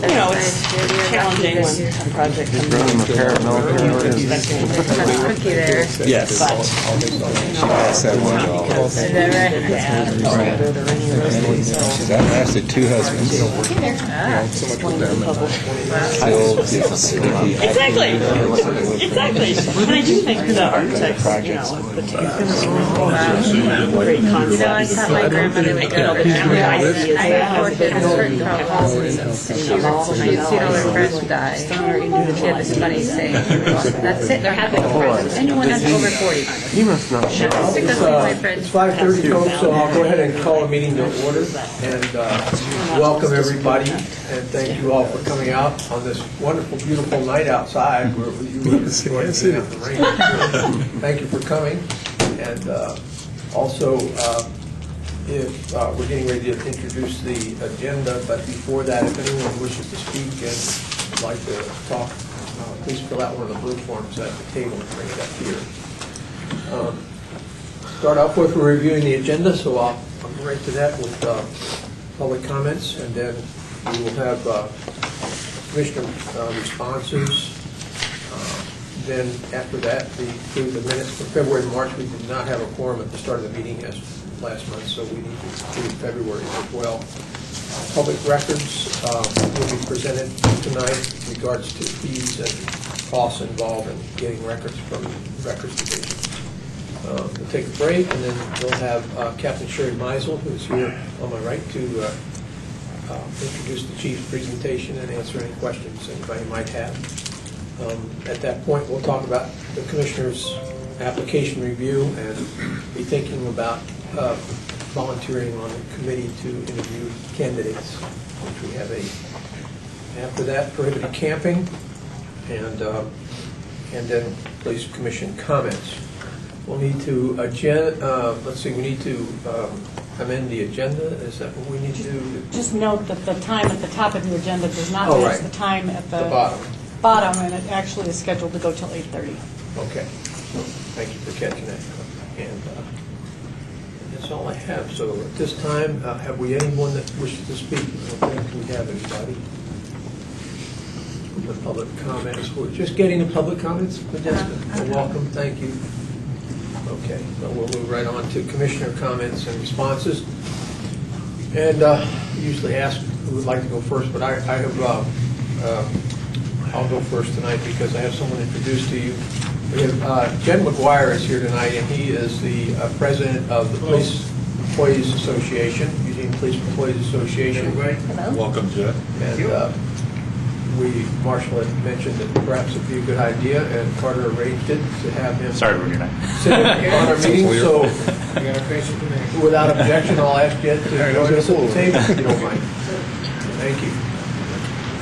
You know, it's challenging when a project comes in. Cookie there. Yes. But, She passed that one off. Is that right? That lasted two husbands. exactly. Exactly. And I do think the architects, you know, put together great concepts. You know, I thought my grandmother would go to I worked in a certain house, she'd seen all her friends die. She had this funny saying, that's it, they're happy. Anyone that's over 40. He must not know. Because all my friends. It's 5:30, folks, so I'll go ahead and call a meeting to order and welcome everybody, and thank you all for coming out on this wonderful, beautiful night outside where you were enjoying the rain. Thank you for coming, and also if we're getting ready to introduce the agenda, but before that, if anyone wishes to speak and would like to talk, please fill out one of the blue forms at the table and bring it up here. Start off with reviewing the agenda, so I'll go right to that with public comments, and then we will have commissioner responses. Then after that, through the minutes for February and March, we did not have a quorum at the start of the meeting as last month, so we need to do February as well. Public records will be presented tonight in regards to fees and costs involved in getting records from the Records Division. We'll take a break, and then we'll have Captain Sherry Meisel, who's here on my right, to introduce the chief's presentation and answer any questions anybody might have. At that point, we'll talk about the commissioner's application review and be thinking about volunteering on the committee to interview candidates, which we have after that, prohibited camping, and then police commission comments. We'll need to let's see, we need to amend the agenda. Is that what we need to do? Just note that the time at the top of the agenda does not Oh, match right. the time at the bottom, and it actually is scheduled to go till 8:30. Okay. Thank you for catching that. And that's all I have. So at this time, have we anyone that wishes to speak? I don't think we have anybody. The public comments. We're just getting the public comments. Modesta, welcome. Thank you. Okay. So we'll move right on to commissioner comments and responses. And usually ask who would like to go first, but I have. I'll go first tonight because I have someone introduced to you. We have Jen McGuire is here tonight, and he is the president of the Police Employees Association, Eugene Police Employees Association. Hello. Welcome, Jen. And Marshall had mentioned that perhaps it'd be a good idea, and Carter arranged it to have him sit in on our meeting. So, without objection, I'll ask Jen to join us at the table, if you don't mind. Thank you.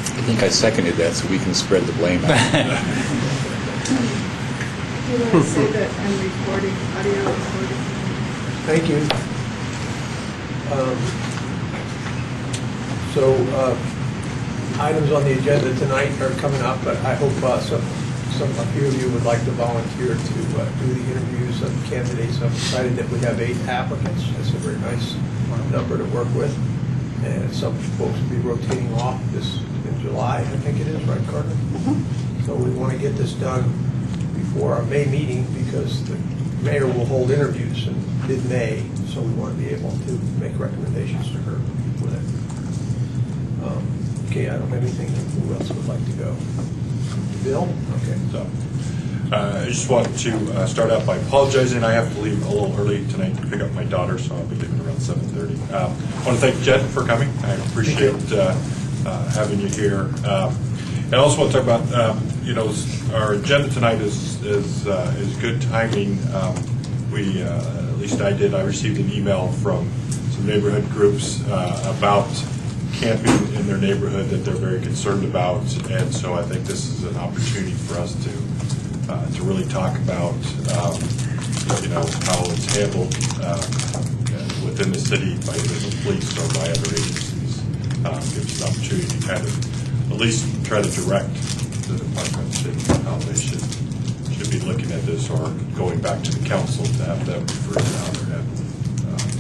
I think I seconded that so we can spread the blame out. You want to say that I'm recording, audio recording? Thank you. Items on the agenda tonight are coming up, but I hope a few of you would like to volunteer to do the interviews of candidates. I'm excited that we have 8 applicants. That's a very nice number to work with. And some folks will be rotating off in July, I think it is, right, Carter? Mm-hmm. So we want to get this done before our May meeting because the mayor will hold interviews in mid-May, so we want to be able to make recommendations to her for that. Okay, I don't have anything. Who else would like to go? Bill? Okay. So, I just want to start out by apologizing. I have to leave a little early tonight to pick up my daughter, so I'll be leaving around 7:30. I want to thank Jen for coming. I appreciate having you here. And I also want to talk about, our agenda tonight is good timing. We, at least I did, I received an email from some neighborhood groups about camping in their neighborhood that they're very concerned about, and so I think this is an opportunity for us to really talk about, how it's handled within the city by either the police or by other agencies. Gives us an opportunity to kind of at least try to direct the departments in how they should be looking at this, or going back to the council to have them refer it out or have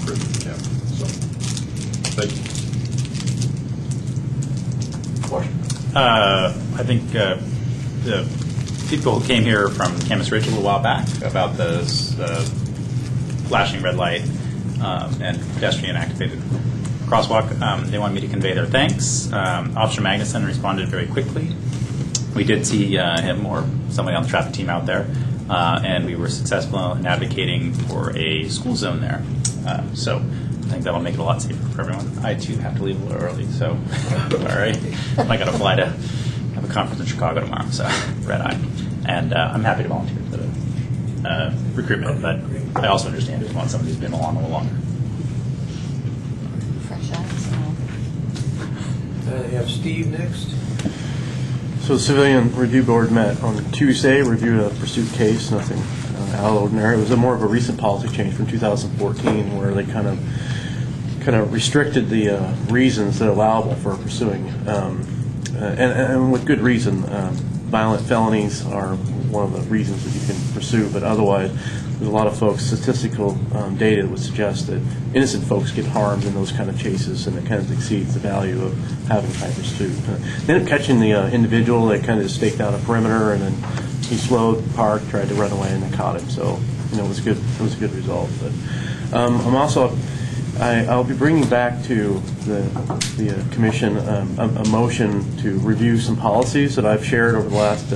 prison camping. So, thank you. I think the people who came here from Camas Ridge a little while back about the flashing red light and pedestrian activated crosswalk, they wanted me to convey their thanks. Officer Magnuson responded very quickly. We did see him or somebody on the traffic team out there, and we were successful in advocating for a school zone there. So I think that'll make it a lot safer for everyone. I, too, have to leave a little early, so all right. I got to fly to have a conference in Chicago tomorrow, so red eye. And I'm happy to volunteer for the recruitment, but I also understand if you want somebody who's been along a little longer. Fresh eyes. You have Steve next. So the Civilian Review Board met on Tuesday, reviewed a pursuit case, nothing out of the ordinary. It was a more of a recent policy change from 2014 where they kind of restricted the reasons that are allowable for pursuing, and with good reason. Violent felonies are one of the reasons that you can pursue, but otherwise there's a lot of folks, statistical data that would suggest that innocent folks get harmed in those kind of chases, and it kind of exceeds the value of having high pursuit. They ended up catching the individual. They kind of staked out a perimeter, and then he slowed, parked, tried to run away, and they caught him. So, it was good. It was a good result. But I'm also, I'll be bringing back to the commission a motion to review some policies that I've shared over the last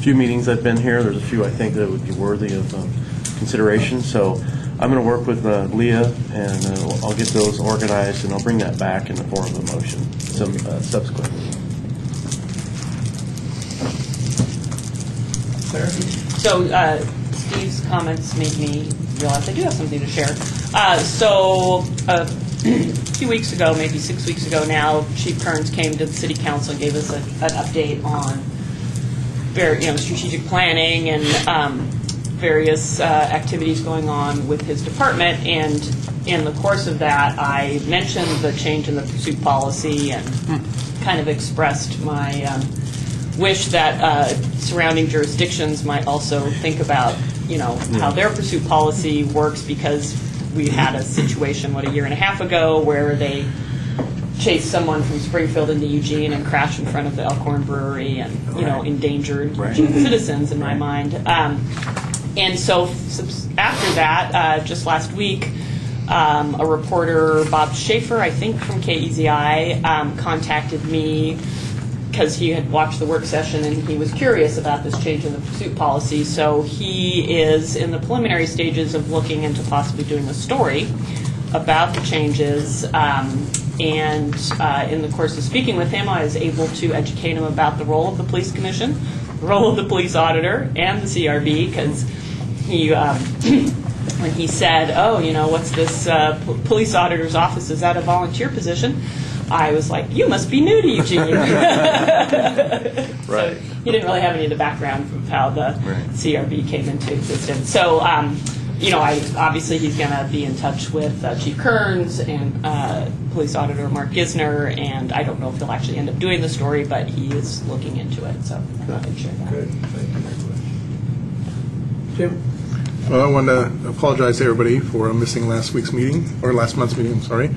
few meetings I've been here. There's a few I think that would be worthy of consideration. So I'm going to work with Leah, and I'll get those organized, and I'll bring that back in the form of a motion subsequently. So Steve's comments made me realize I do have something to share. So a few weeks ago, maybe 6 weeks ago now, Chief Kearns came to the City Council and gave us an update on strategic planning and various activities going on with his department. And in the course of that, I mentioned the change in the pursuit policy and kind of expressed my wish that surrounding jurisdictions might also think about, how their pursuit policy works, because we had a situation, a year and a half ago, where they chased someone from Springfield into Eugene and crashed in front of the Elkhorn Brewery and, endangered Eugene citizens in my mind. And so after that, just last week, a reporter, Bob Schaefer, I think from KEZI, contacted me because he had watched the work session and he was curious about this change in the pursuit policy. So he is in the preliminary stages of looking into possibly doing a story about the changes. And in the course of speaking with him, I was able to educate him about the role of the police commission, the role of the police auditor, and the CRB, because he, when he said, what's this police auditor's office? Is that a volunteer position? I was like, you must be new to Eugene. Right. So he didn't really have any of the background of how the CRB came into existence. So, obviously he's going to be in touch with Chief Kearns and Police Auditor Mark Gisner, and I don't know if he'll actually end up doing the story, but he is looking into it. So I thought I'd share that. Good. Thank you very much. Jim? Well, I want to apologize to everybody for missing last month's meeting, I'm sorry.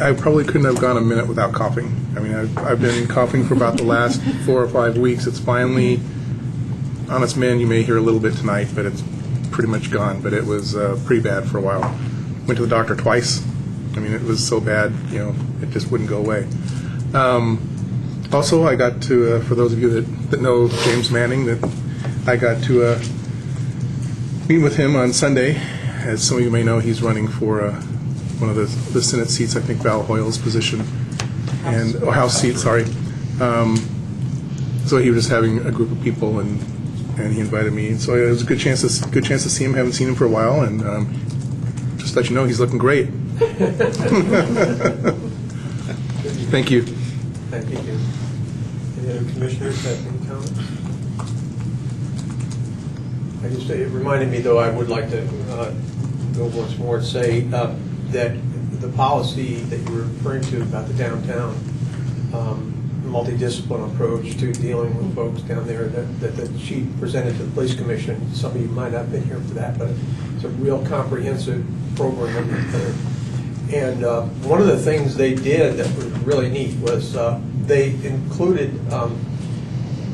I probably couldn't have gone a minute without coughing. I mean, I've been coughing for about the last 4 or 5 weeks. It's finally, honest man, you may hear a little bit tonight, but it's pretty much gone. But it was pretty bad for a while. Went to the doctor twice. I mean, it was so bad, it just wouldn't go away. Also, I got to, for those of you that know James Manning, that I got to meet with him on Sunday. As some of you may know, he's running for one of the Senate seats, I think Val Hoyle's position, House seat, sorry. So he was just having a group of people, and he invited me. So it was a good chance to see him. Haven't seen him for a while, and just to let you know, he's looking great. Thank you. Thank you. Any other commissioners have any comments? It reminded me, though, I would like to go once more and say that the policy that you were referring to about the downtown multidiscipline approach to dealing with folks down there that the chief presented to the police commission. Some of you might not have been here for that, but it's a real comprehensive program. And one of the things they did that was really neat was they included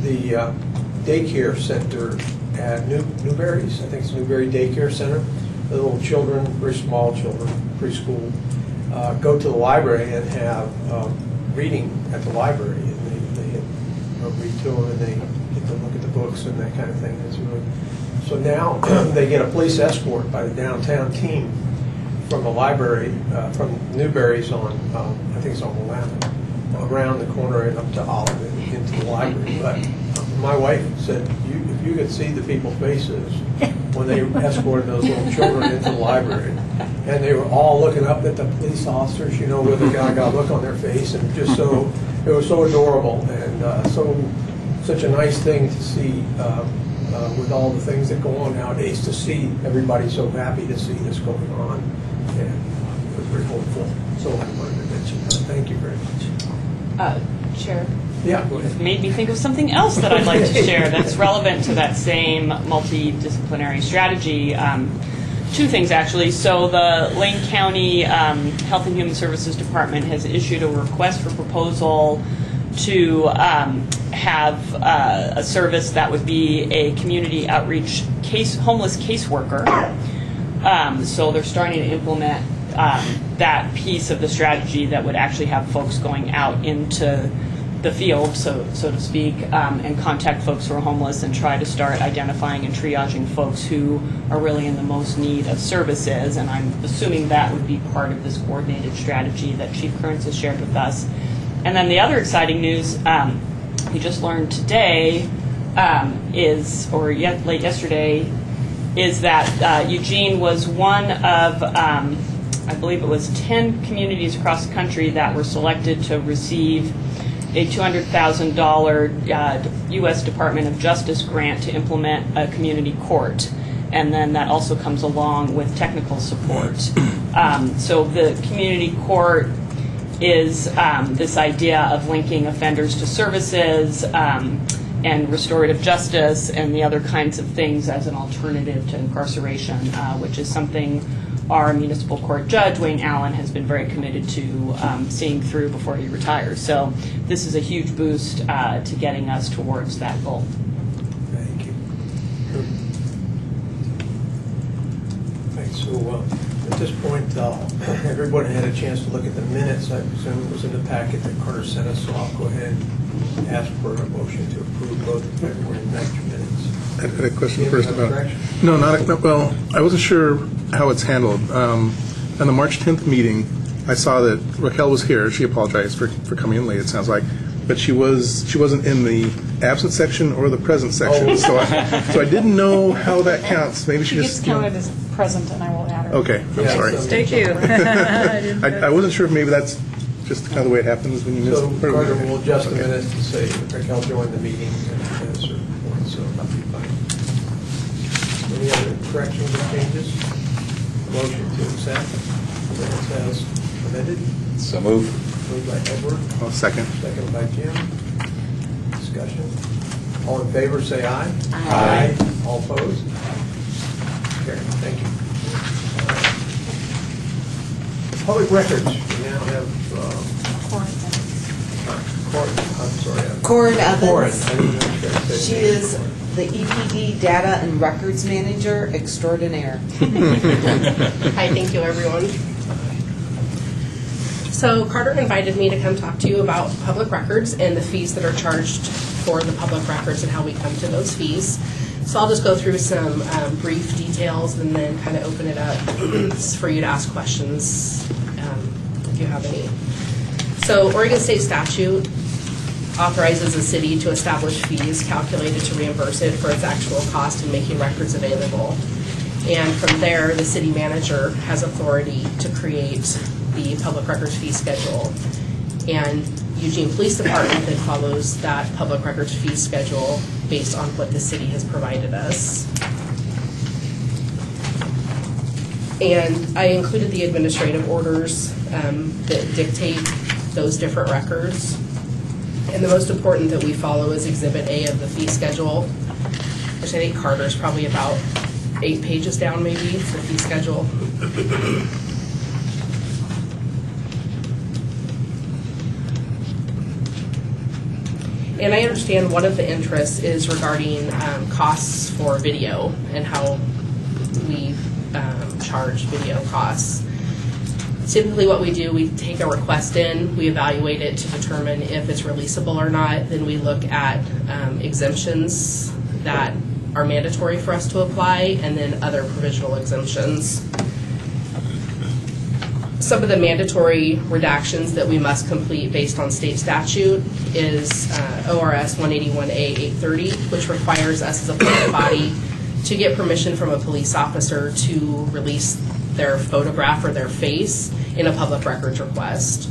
the daycare center at Newberry's. I think it's Newberry Daycare Center. The little children, very small children, preschool, go to the library and have reading at the library. And they read to them and they get to look at the books and that kind of thing. It's really, so now they get a police escort by the downtown team from the library, from Newberry's on, I think it's on Willamette, around the corner and up to Olive and into the library. But my wife said, if you could see the people's faces when they escorted those little children into the library, and they were all looking up at the police officers, you know, with a got a look on their face, and just so, it was so adorable, and such a nice thing to see with all the things that go on nowadays, to see everybody so happy to see this going on, and it was very hopeful. So I wanted to mention that. Thank you very much. Chair? Yeah, go ahead. It made me think of something else that I'd like to share that's relevant to that same multidisciplinary strategy. Two things, actually. So the Lane County Health and Human Services Department has issued a request for proposal to have a service that would be a community outreach homeless caseworker. So they're starting to implement that piece of the strategy that would actually have folks going out into the field, so to speak, and contact folks who are homeless and try to start identifying and triaging folks who are really in the most need of services. And I'm assuming that would be part of this coordinated strategy that Chief Kearns has shared with us. And then the other exciting news we just learned today late yesterday, is that Eugene was one of, I believe it was 10 communities across the country that were selected to receive a $200,000 U.S. Department of Justice grant to implement a community court. And then that also comes along with technical support. So the community court is this idea of linking offenders to services and restorative justice and the other kinds of things as an alternative to incarceration, which is something our municipal court judge, Wayne Allen, has been very committed to seeing through before he retires. So this is a huge boost to getting us towards that goal. Thank you. Right, so at this point, everybody had a chance to look at the minutes. I presume it was in the packet that Carter sent us, so I'll go ahead and ask for a motion to approve both the February and March minutes. I had a question first about. Correction? No, well, I wasn't sure how it's handled. On the March 10th meeting, I saw that Raquel was here. She apologized for coming in late, it sounds like. But she wasn't in the absent section or the present section. Oh. So I didn't know how that counts. Maybe she She just. gets counted as present, and I will add her. Okay, I'm sorry. so- Thank you. I wasn't sure if maybe that's just kind of the way it happens when you miss. So Carter will adjust the Okay. minutes to say that Raquel joined the meeting and has her report, so that'll be fine. Any other corrections or changes? Motion to accept minutes as amended, So move. moved by Edward, I'll second. second by Jim. Discussion. All in favor, say aye. Aye. All opposed? Carried. Thank you. Public records. We now have Corin Evans. Corin. I didn't know you guys said She name. is the EPD Data and Records Manager Extraordinaire. Hi, thank you, everyone. So Carter invited me to come talk to you about public records and the fees that are charged for the public records and how we come to those fees. So I'll just go through some brief details and then kind of open it up for you to ask questions if you have any. So Oregon State statute authorizes the city to establish fees calculated to reimburse it for its actual cost in making records available. And from there, the city manager has authority to create the public records fee schedule. And Eugene Police Department then follows that public records fee schedule based on what the city has provided us. And I included the administrative orders that dictate those different records. And the most important that we follow is Exhibit A of the fee schedule, which I think Carter's probably about 8 pages down maybe, the fee schedule. And I understand one of the interests is regarding costs for video and how we charge video costs. Typically what we do, we take a request in, we evaluate it to determine if it's releasable or not, then we look at exemptions that are mandatory for us to apply, and then other provisional exemptions. Some of the mandatory redactions that we must complete based on state statute is ORS 181A 830, which requires us as a public body to get permission from a police officer to release their photograph or their face in a public records request.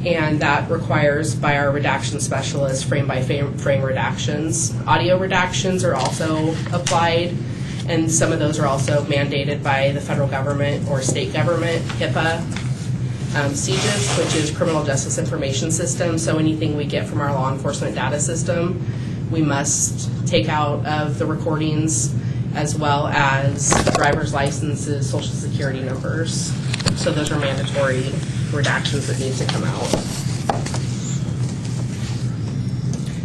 And that requires, by our redaction specialist, frame-by-frame redactions. Audio redactions are also applied, and some of those are also mandated by the federal government or state government, HIPAA. CJIS, which is Criminal Justice Information System, so anything we get from our law enforcement data system, we must take out of the recordings, as well as driver's licenses, social security numbers. So those are mandatory redactions that need to come out.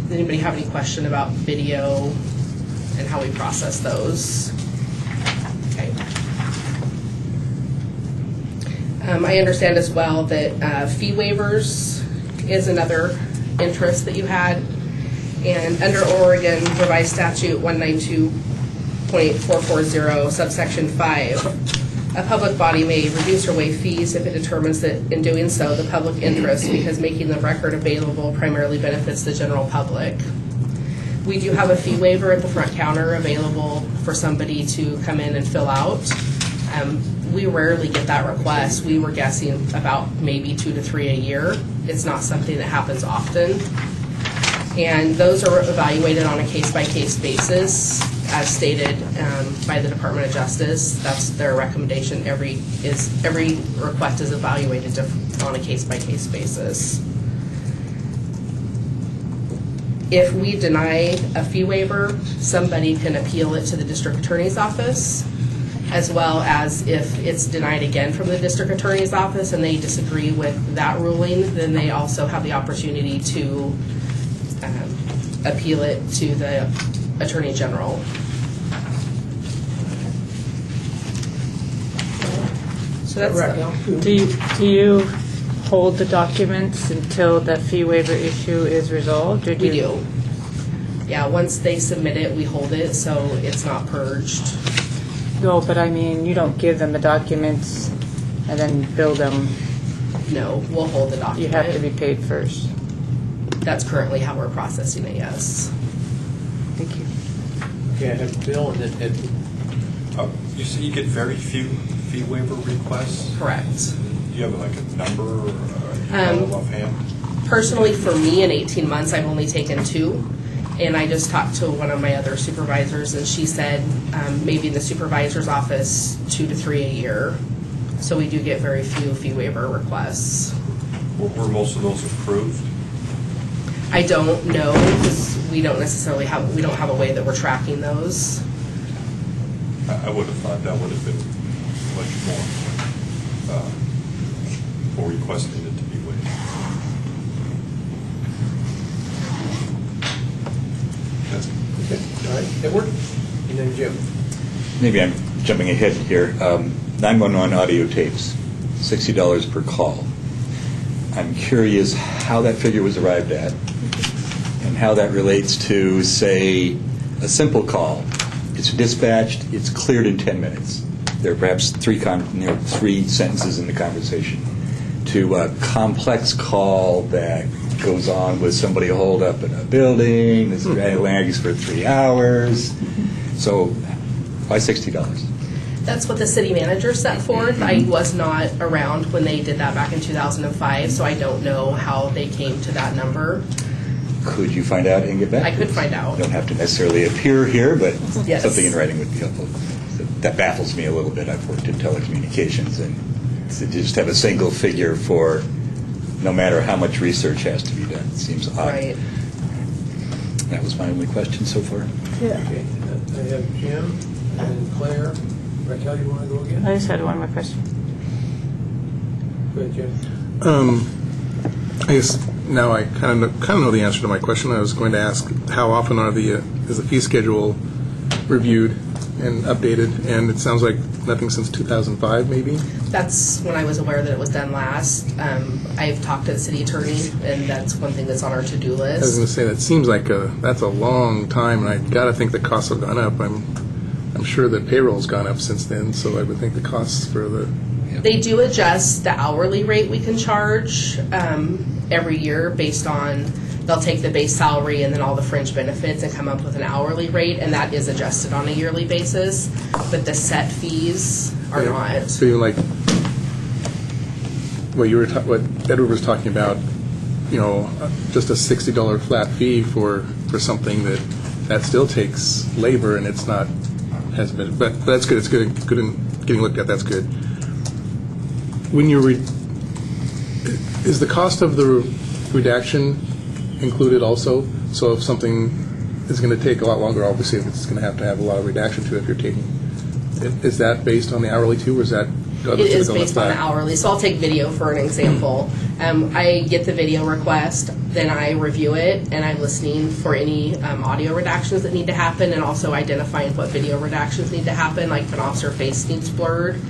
Does anybody have any question about video and how we process those? Okay. I understand as well that fee waivers is another interest that you had. And under Oregon Revised Statute 192.440, subsection 5, a public body may reduce or waive fees if it determines that in doing so the public interest, because making the record available primarily benefits the general public. We do have a fee waiver at the front counter available for somebody to come in and fill out. We rarely get that request. We were guessing about maybe 2 to 3 a year. It's not something that happens often. And those are evaluated on a case-by-case basis, as stated by the Department of Justice. That's their recommendation. Every request is evaluated on a case-by-case basis. If we deny a fee waiver, somebody can appeal it to the district attorney's office, as well as if it's denied again from the district attorney's office and they disagree with that ruling, then they also have the opportunity to appeal it to the Attorney General. So that's Do you hold the documents until the fee waiver issue is resolved? Or we do. Yeah, once they submit it, we hold it so it's not purged. No, but I mean, you don't give them the documents and then bill them. No, we'll hold the document. You have to be paid first. That's currently how we're processing it, yes. Thank you. Okay, I have Bill and then Ed. You say you get very few fee waiver requests? Correct. Do you have like a number or offhand? Personally, for me, in 18 months, I've only taken 2. And I just talked to one of my other supervisors, and she said maybe in the supervisor's office 2 to 3 a year. So we do get very few fee waiver requests. Were most of those approved? I don't know, because we don't have a way that we're tracking those. I would have thought that would have been much more for requesting it to be waived. That's Okay, all right, Edward, and then Jim. Maybe I'm jumping ahead here. 911 audio tapes, $60 per call. I'm curious how that figure was arrived at and how that relates to, say, a simple call. It's dispatched, it's cleared in 10 minutes. There are perhaps 3 sentences in the conversation. To a complex call that goes on with somebody holed up in a building, this guy lags for 3 hours. So why $60? That's what the city manager set forth. I was not around when they did that back in 2005, so I don't know how they came to that number. Could you find out and get back? I could find out. You don't have to necessarily appear here, but Yes. something in writing would be helpful. That baffles me a little bit. I've worked in telecommunications, and to just have a single figure for no matter how much research has to be done seems odd. Right. That was my only question so far. Yeah. Okay, I have Jim and Claire. Raquel, you want to go again? I just had one more question. Go ahead, Jim. I guess now I kind of know the answer to my question. I was going to ask, how often is the fee schedule reviewed and updated? And it sounds like nothing since 2005, maybe? That's when I was aware that it was done last. I've talked to the city attorney, and that's one thing that's on our to-do list. I was going to say, that seems like that's a long time, and I got to think the costs have gone up. I'm sure the payroll's gone up since then, so I would think the costs for the... They do adjust the hourly rate we can charge every year based on, they'll take the base salary and then all the fringe benefits and come up with an hourly rate, and that is adjusted on a yearly basis, but the set fees are not. So you like, what Edward was talking about, just a $60 flat fee for something that still takes labor, and it's not, hasn't been, but that's good. It's good in getting looked at. That's good. When is the cost of the redaction included also? So if something is going to take a lot longer, obviously, if it's going to have a lot of redaction to it, if you're taking, is that based on the hourly too, or is that? It is based on the hourly. So I'll take video for an example. I get the video request, then I review it, and I'm listening for any audio redactions that need to happen, and also identifying what video redactions need to happen, like if an officer face needs blurred.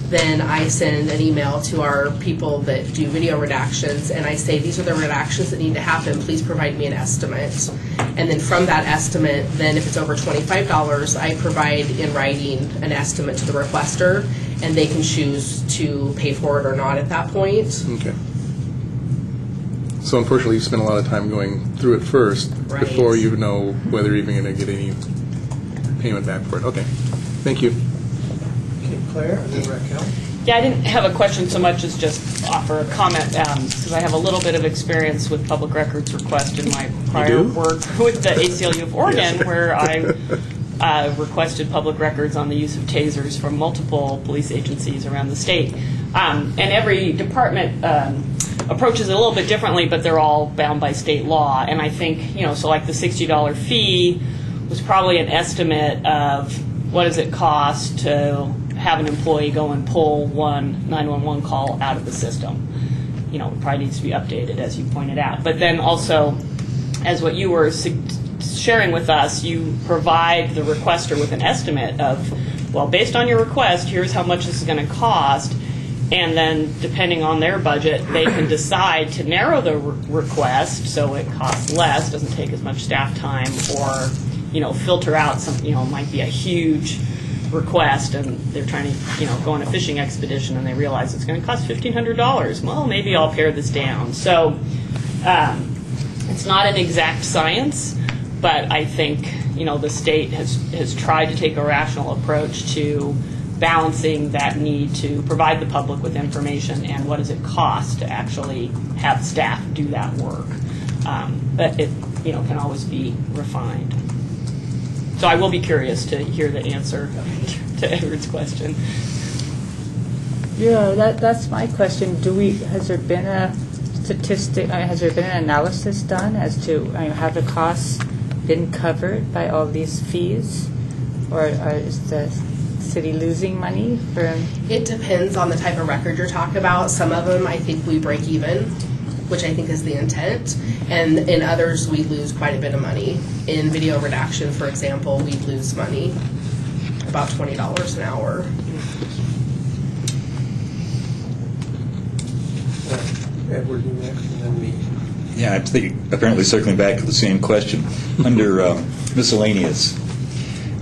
Then I send an email to our people that do video redactions, and I say, these are the redactions that need to happen. Please provide me an estimate. And then from that estimate, then if it's over $25, I provide in writing an estimate to the requester, and they can choose to pay for it or not at that point. Okay. So unfortunately, you spend a lot of time going through it first before you know whether you're even going to get any payment back for it. Okay. Thank you. Claire, and then Raquel. Yeah, I didn't have a question so much as just offer a comment, because I have a little bit of experience with public records request in my prior work with the ACLU of Oregon, where I requested public records on the use of tasers from multiple police agencies around the state. And every department approaches it a little bit differently, but they're all bound by state law. And I think, so like the $60 fee was probably an estimate of what does it cost to have an employee go and pull one 911 call out of the system. It probably needs to be updated, as you pointed out. But then also, as what you were sharing with us, you provide the requester with an estimate of, well, based on your request, here's how much this is going to cost. And then, depending on their budget, they can decide to narrow the request so it costs less, doesn't take as much staff time, or, filter out some, might be a huge request, and they're trying to go on a fishing expedition, and they realize it's going to cost $1,500. Well, maybe I'll pare this down. So it's not an exact science, but I think the state has tried to take a rational approach to balancing that need to provide the public with information and what does it cost to actually have staff do that work. But it can always be refined. So I will be curious to hear the answer to Edward's question. Yeah, that's my question. Has there been a statistic? Has there been an analysis done as to have the costs been covered by all these fees, or is the city losing money from? It depends on the type of record you're talking about. Some of them, I think we break even, which I think is the intent, and in others we lose quite a bit of money. In video redaction, for example, we lose money, about $20 an hour. Edward, you next, and then me. Yeah, I'm apparently circling back to the same question. Under miscellaneous,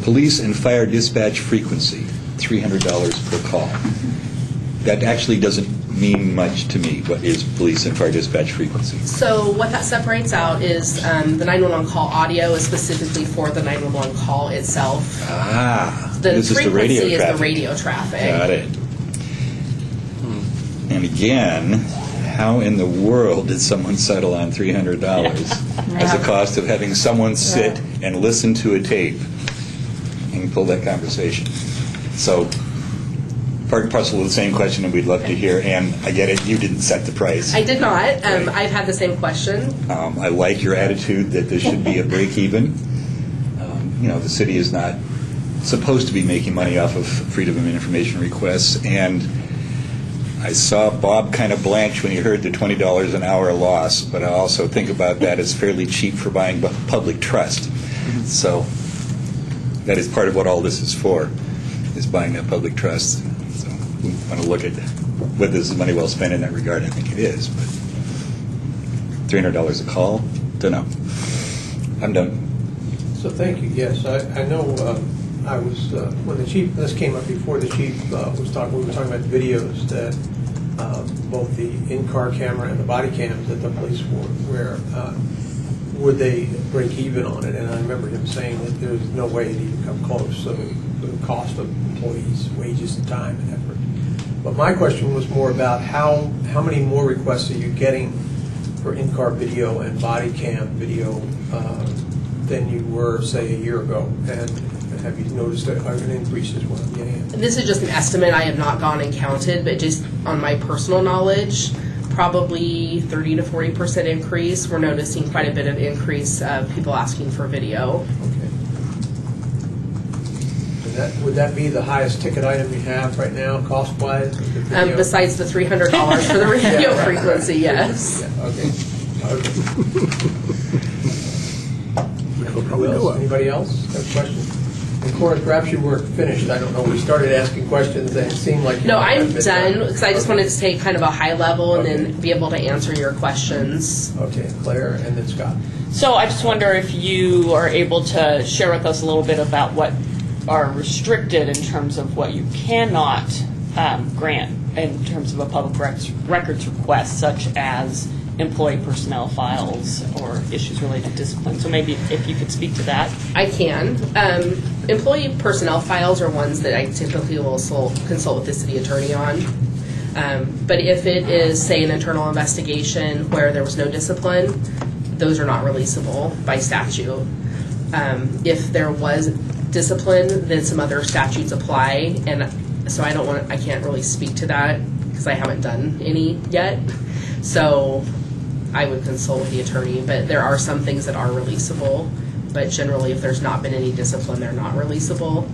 police and fire dispatch frequency, $300 per call. That actually doesn't mean much to me. What is police and fire dispatch frequency? So what that separates out is the 911 call audio is specifically for the 911 call itself. This is the radio traffic. The frequency is the radio traffic. Got it. And again, how in the world did someone settle on $300 as the cost of having someone sit and listen to a tape and pull that conversation? So, part and parcel of the same question, and we'd love to hear. And I get it, you didn't set the price. I did not. I've had the same question. I like your attitude that there should be a break even. The city is not supposed to be making money off of freedom of information requests, and I saw Bob kind of blanch when he heard the $20 an hour loss, but I also think about that as fairly cheap for buying public trust. So that is part of what all this is for, is buying that public trust. So we want to look at whether this is money well spent in that regard. I think it is, but $300 a call? Don't know. I'm done. So thank you. Yes, I know. I was when the chief. This came up before the chief was talking. We were talking about videos that both the in-car camera and the body cams that the police were. Would they break even on it? And I remember him saying that there's no way to even come close. So the cost of employees' wages and time and effort. But my question was more about how many more requests are you getting for in-car video and body cam video than you were, say, a year ago? And have you noticed an increase is what I'm getting at? This is just an estimate. I have not gone and counted, but just on my personal knowledge, probably 30 to 40% increase. We're noticing quite a bit of increase of people asking for video. Okay. And would that be the highest ticket item you have right now, cost-wise? Besides the $300 for the radio frequency, yes. Yeah, okay. It'll probably go up. Anybody else have questions? And Cora, perhaps you weren't finished. I don't know. We started asking questions and it seemed like... No, I'm done because I just wanted to take kind of a high level and then be able to answer your questions. Okay, Claire and then Scott. So I just wonder if you are able to share with us a little bit about what are restricted in terms of what you cannot grant in terms of a public records request, such as employee personnel files or issues related to discipline. So maybe if you could speak to that. I can. Employee personnel files are ones that I typically will consult with the city attorney on. But if it is, say, an internal investigation where there was no discipline, those are not releasable by statute. If there was discipline, then some other statutes apply, and so I can't really speak to that because I haven't done any yet. So I would consult with the attorney, but there are some things that are releasable, but generally if there's not been any discipline, they're not releasable.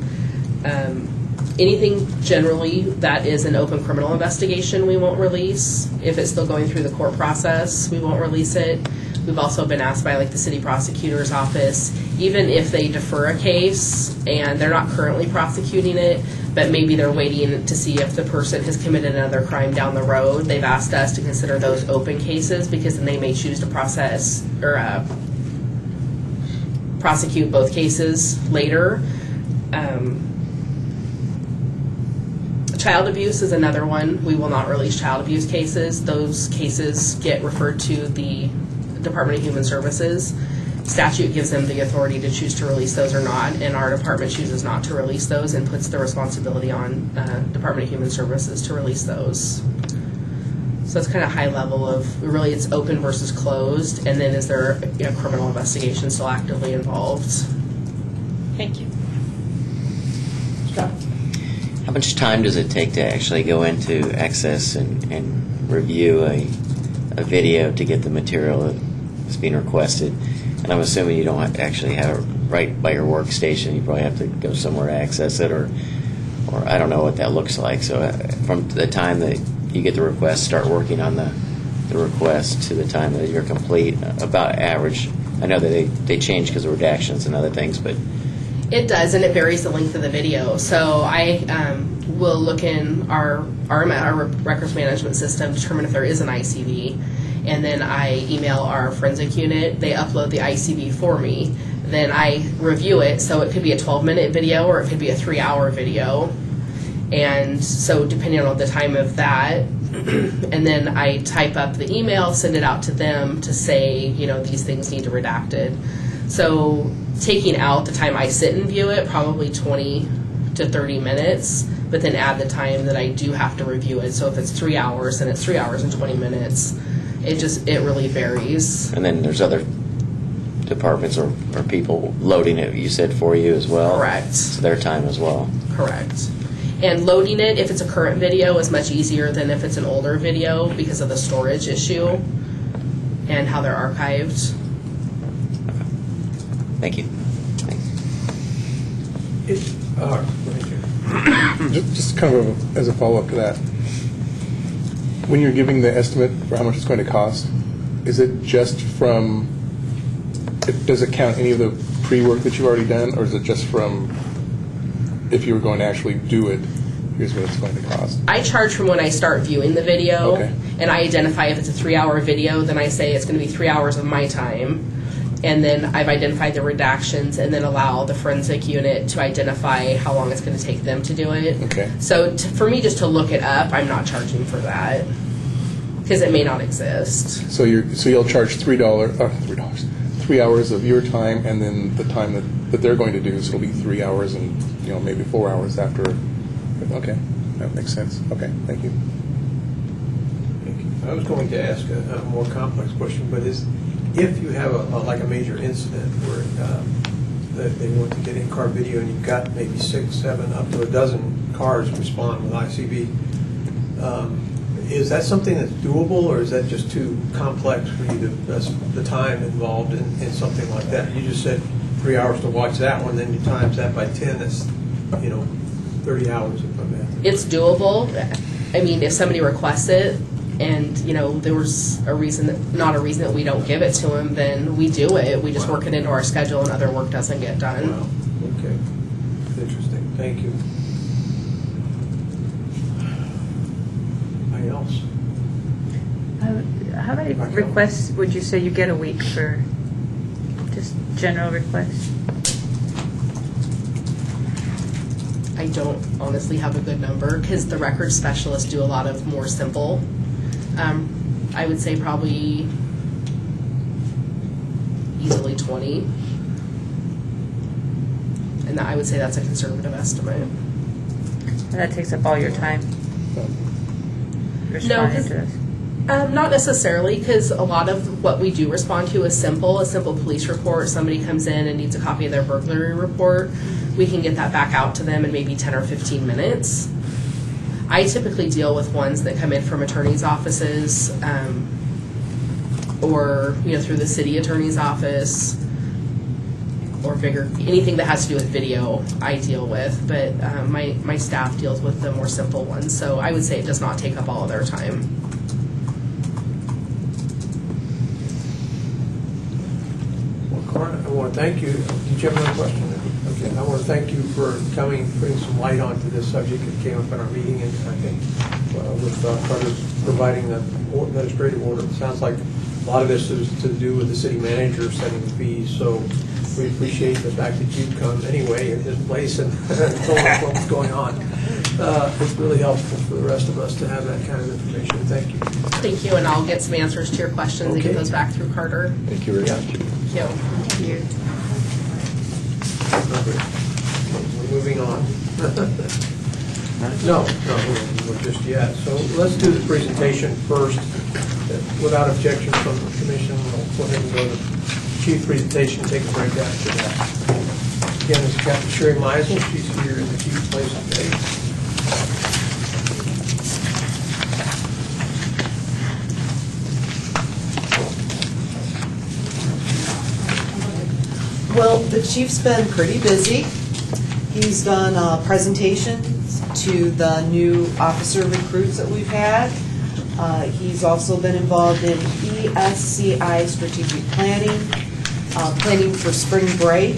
Anything generally that is an open criminal investigation, we won't release. If it's still going through the court process, we won't release it. We've also been asked by like the city prosecutor's office, even if they defer a case and they're not currently prosecuting it, but maybe they're waiting to see if the person has committed another crime down the road, they've asked us to consider those open cases because then they may choose to process or prosecute both cases later. Child abuse is another one. We will not release child abuse cases. Those cases get referred to the Department of Human Services. Statute gives them the authority to choose to release those or not, and our department chooses not to release those and puts the responsibility on Department of Human Services to release those. So it's kind of high level of really it's open versus closed, and then is there a criminal investigation still actively involved? Thank you. Scott? How much time does it take to actually go into Access and review a video to get the material that's being requested? And I'm assuming you don't actually have it right by your workstation. You probably have to go somewhere to access it, or I don't know what that looks like. So from the time that you get the request, start working on the request to the time that you're complete, about average. I know that they change because of redactions and other things, but it does, and it varies the length of the video. So I will look in our records management system, determine if there is an ICV, and then I email our forensic unit. They upload the ICV for me. Then I review it, so it could be a 12-minute video or it could be a 3-hour video. And so depending on the time of that, and then I type up the email, send it out to them to say, these things need to be redacted. So taking out the time I sit and view it, probably 20 to 30 minutes, but then add the time that I do have to review it. So if it's 3 hours, then it's 3 hours and 20 minutes. It really varies. And then there's other departments or people loading it, you said, for you as well? Correct. So their time as well? Correct. And loading it, if it's a current video, is much easier than if it's an older video because of the storage issue and how they're archived. Thank you. Just kind of as a follow-up to that, when you're giving the estimate for how much it's going to cost, is it just from, does it count any of the pre-work that you've already done, or is it just from if you were going to actually do it, here's what it's going to cost? I charge from when I start viewing the video, Okay. and I identify if it's a 3-hour video, then I say it's going to be 3 hours of my time. And then I've identified the redactions and then allow the forensic unit to identify how long it's going to take them to do it. Okay. So for me just to look it up, I'm not charging for that because it may not exist. So you'll charge $3 hours of your time, and then the time that they're going to do, so it'll be 3 hours and maybe 4 hours after. Okay, that makes sense. Okay, thank you. I was going to ask a more complex question, but if you have like a major incident where that they want to get in-car video and you've got maybe 6, 7, up to a dozen cars respond with ICB, is that something that's doable, or is that just too complex for you that's the time involved in something like that? You just said 3 hours to watch that one, then you times that by 10, that's 30 hours of that. It's doable. I mean, if somebody requests it, and there was not a reason that we don't give it to them, then we do it. We just work it into our schedule, and other work doesn't get done. Wow. Okay. Interesting. Thank you. Anybody else? How many requests would you say you get a week for just general requests? I don't honestly have a good number because the record specialists do a lot of more simple. I would say probably easily 20. And I would say that's a conservative estimate. And that takes up all your time? No, not necessarily, because a lot of what we do respond to is simple. A simple police report, somebody comes in and needs a copy of their burglary report, we can get that back out to them in maybe 10 or 15 minutes. I typically deal with ones that come in from attorneys' offices or through the city attorney's office or bigger, anything that has to do with video I deal with, but my staff deals with the more simple ones, so I would say it does not take up all of their time. Well, Corin, I want to thank you. Did you have another question? Okay, I want to thank you for coming, putting some light onto this subject. It came up in our meeting, and I think with Carter providing the administrative order, it sounds like a lot of this is to do with the city manager setting the fees, so we appreciate the fact that you've come anyway in his place and told us what was going on. It's really helpful for the rest of us to have that kind of information. Thank you. Thank you, and I'll get some answers to your questions and get those back through Carter. Thank you very much. Thank you. Thank you. We're moving on. No, we're just yet. So let's do the presentation first. Without objection from the commission, we'll go ahead and go to the chief presentation, take a break after that. Again, this is Captain Sherry Meisel. She's here in the chief's place today. Well, the chief's been pretty busy. He's done presentations to the new officer recruits that we've had. He's also been involved in ESCI strategic planning, planning for spring break.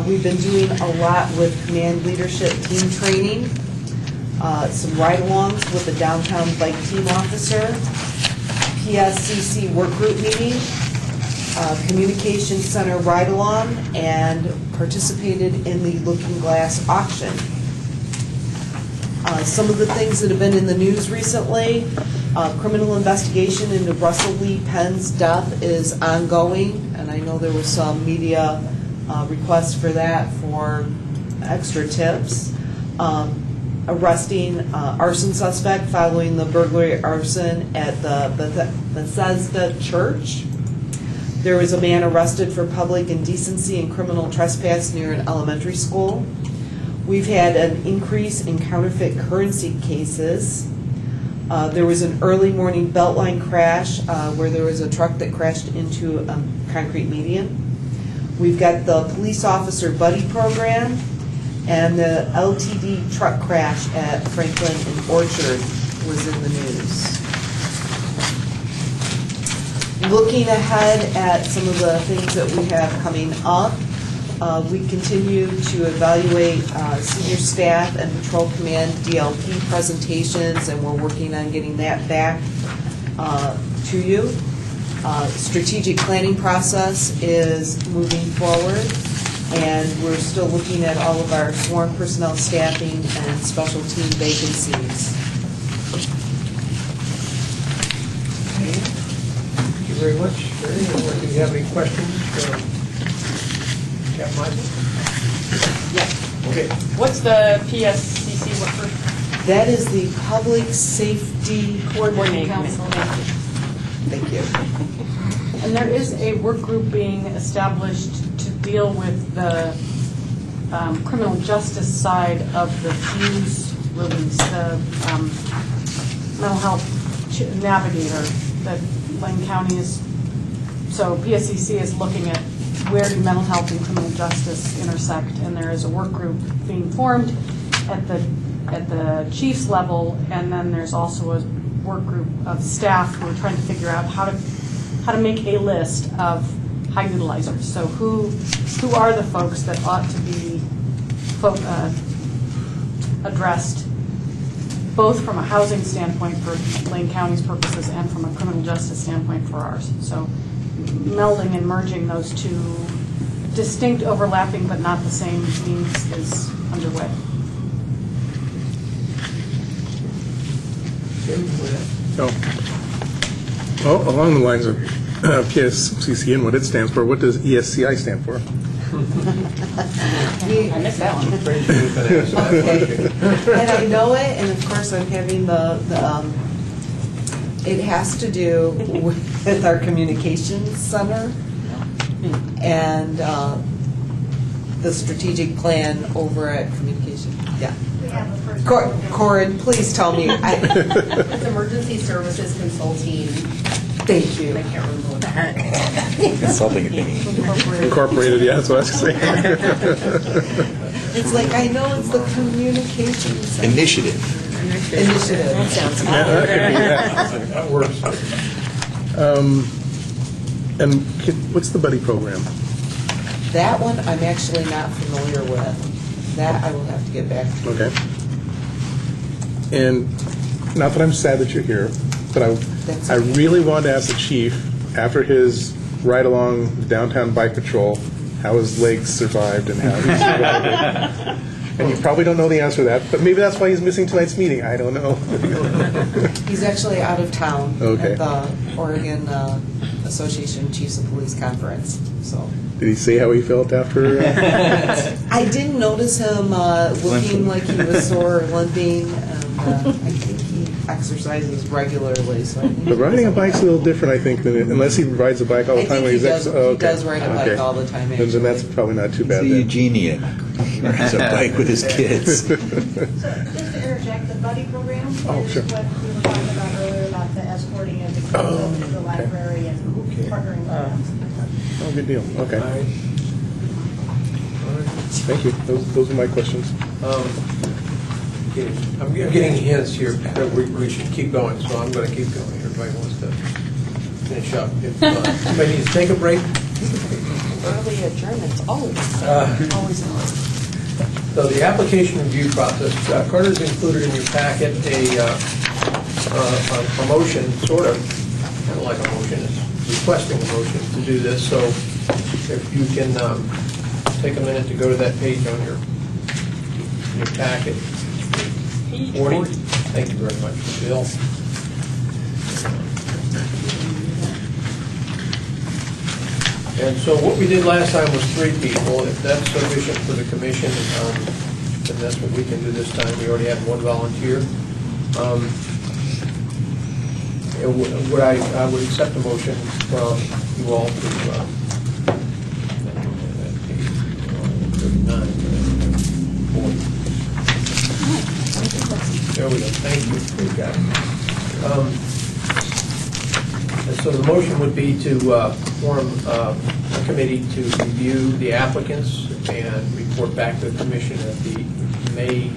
We've been doing a lot with command leadership team training, some ride-alongs with the downtown bike team officer, PSCC work group meeting, communication center ride-along, and participated in the Looking Glass auction. Some of the things that have been in the news recently, criminal investigation into Russell Lee Penn's death is ongoing, and I know there was some media requests for that for extra tips. Arresting arson suspect following the burglary arson at the Bethesda Church. There was a man arrested for public indecency and criminal trespass near an elementary school. We've had an increase in counterfeit currency cases. There was an early morning Beltline crash where there was a truck that crashed into a concrete median. We've got the police officer buddy program and the LTD truck crash at Franklin and Orchard was in the news. Looking ahead at some of the things that we have coming up, we continue to evaluate senior staff and patrol command DLP presentations, and we're working on getting that back to you. Strategic planning process is moving forward, and we're still looking at all of our sworn personnel staffing and special team vacancies. Thank you very much. Do you have any questions? Captain Michael? Yeah. Okay. What's the PSCC, what first? That is the Public Safety Coordinating Council. Thank you. And there is a work group being established to deal with the criminal justice side of the Fuse release, the mental health navigator that Lane County is. So PSCC is looking at where do mental health and criminal justice intersect, and there is a work group being formed at the chief's level, and then there's also a work group of staff who are trying to figure out how to make a list of high utilizers. So who are the folks that ought to be addressed, both from a housing standpoint for Lane County's purposes and from a criminal justice standpoint for ours. So melding and merging those two distinct, overlapping, but not the same needs is underway. Well, along the lines of PSCC and what it stands for, what does ESCI stand for? I missed that one. Okay. And I know it, and of course I'm having it has to do with our communications center and the strategic plan over at communication. Yeah. We have a first. Corin, please tell me. It's Emergency Services Consulting. Thank you. I can't remember what that is. Consulting opinion. Incorporated, yeah, that's what I was saying. It's like, I know it's the communications center. Initiative. Initiative. That sounds That works. And what's the buddy program? That one I'm actually not familiar with. That I will have to get back to. Okay. And not that I'm sad that you're here, but I really wanted to ask the chief, after his ride along the downtown bike patrol, how his legs survived and how he survived it. And you probably don't know the answer to that, but maybe that's why he's missing tonight's meeting. I don't know. He's actually out of town Okay. at the Oregon Association of Chiefs of Police Conference. So. Did he say how he felt after? I didn't notice him looking like he was sore or limping. I think he exercises regularly. So I think But riding a bike's a little different, I think, unless he rides a bike all the I time. think when he he's does, oh, he does ride a bike all the time, Then that's actually. probably not too bad. He's a then. Eugenian. He rides a bike with his kids. So just to interject, the buddy program is Oh, sure. what we were talking about earlier about the escorting of the kids over to the library and partnering with them. Oh, good deal. Okay. All right. Thank you. Those are my questions. Okay. I'm getting hints here that we should keep going, so I'm going to keep going. Everybody wants to finish up. If somebody needs to take a break. Early adjournments, always. So the application review process, Carter's included in your packet a motion, sort of, kind of like a motion, it's requesting a motion to do this. So if you can take a minute to go to that page on your packet. 40. Thank you very much, Bill. And so what we did last time was 3 people. If that's sufficient for the commission, then that's what we can do this time. We already had 1 volunteer. I would accept a motion from you all to 39, 40. There we go. Thank you. We've got it. And so the motion would be to form a committee to review the applicants and report back to the commission at the May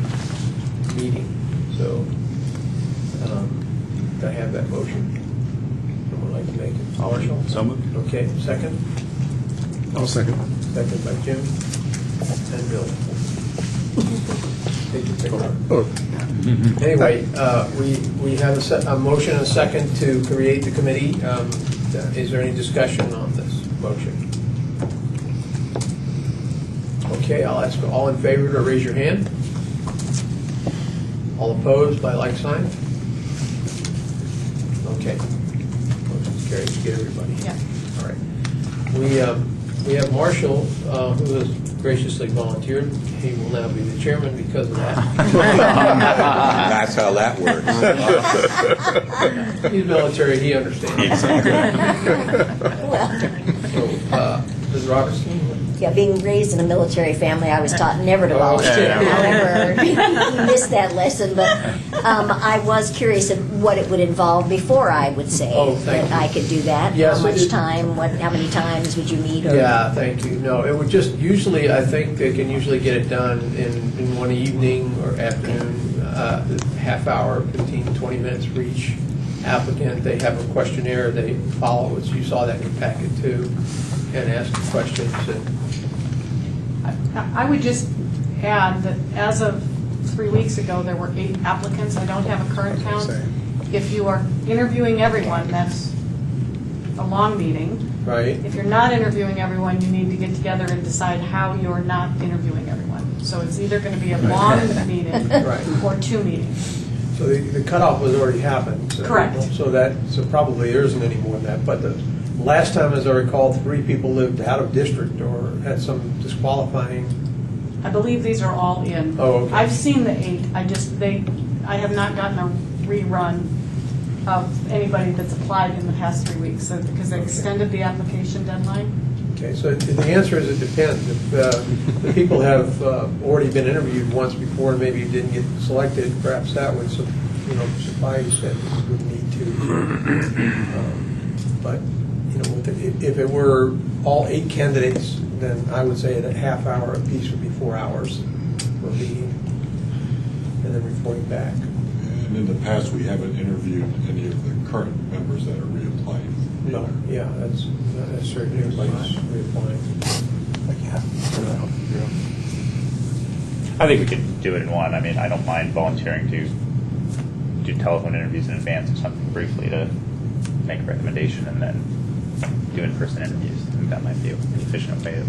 meeting. So, do I have that motion? Someone like to make it? Marshall? So moved. Okay, second? I'll second. Second by Jim and Bill. Take your pick. Oh, Anyway, we have a motion and a second to create the committee. Is there any discussion on this motion? Okay, I'll ask all in favor to raise your hand. All opposed by like sign? Okay. Motion's carried. Get everybody. Yeah. All right. We have Marshall, who has graciously volunteered. He will now be the chairman because of that. That's how that works. He's military, he understands. So, Ms. Robertson? Yeah, being raised in a military family, I was taught never to volunteer. Okay. However, missed that lesson, but I was curious of what it would involve before I would say that I could do that. Yes, how much time, how many times would you meet? Or? Yeah, thank you. No, it would just, usually, I think they can usually get it done in one evening or afternoon, half hour, 15, 20 minutes for each applicant. They have a questionnaire they follow, which you saw that in your packet too, and ask questions. And I would just add that as of 3 weeks ago, there were 8 applicants. I don't have a current count. If you are interviewing everyone, that's a long meeting. Right. If you're not interviewing everyone, you need to get together and decide how you're not interviewing everyone. So it's either going to be a long meeting or 2 meetings. So the cutoff was already happened. So, Correct. So probably there isn't any more than that. But the last time, as I recall, 3 people lived out of district or had some disqualifying. I believe these are all in. Oh, okay. I've seen the 8. I have not gotten a rerun of anybody that's applied in the past 3 weeks, because they extended the application deadline. Okay, so the answer is it depends. If the people have already been interviewed once before and maybe didn't get selected, perhaps that would suffice and wouldn't need to. But if it were all 8 candidates, then I would say that a half hour apiece would be 4 hours for a meeting, and then reporting back. And in the past, we haven't interviewed any of the current members that are reapplying. No, yeah, that's not necessarily everybody's reapplying. I think we could do it in one. I mean, I don't mind volunteering to do telephone interviews in advance or something briefly to make a recommendation and then do in-person interviews. I think that might be an efficient way of.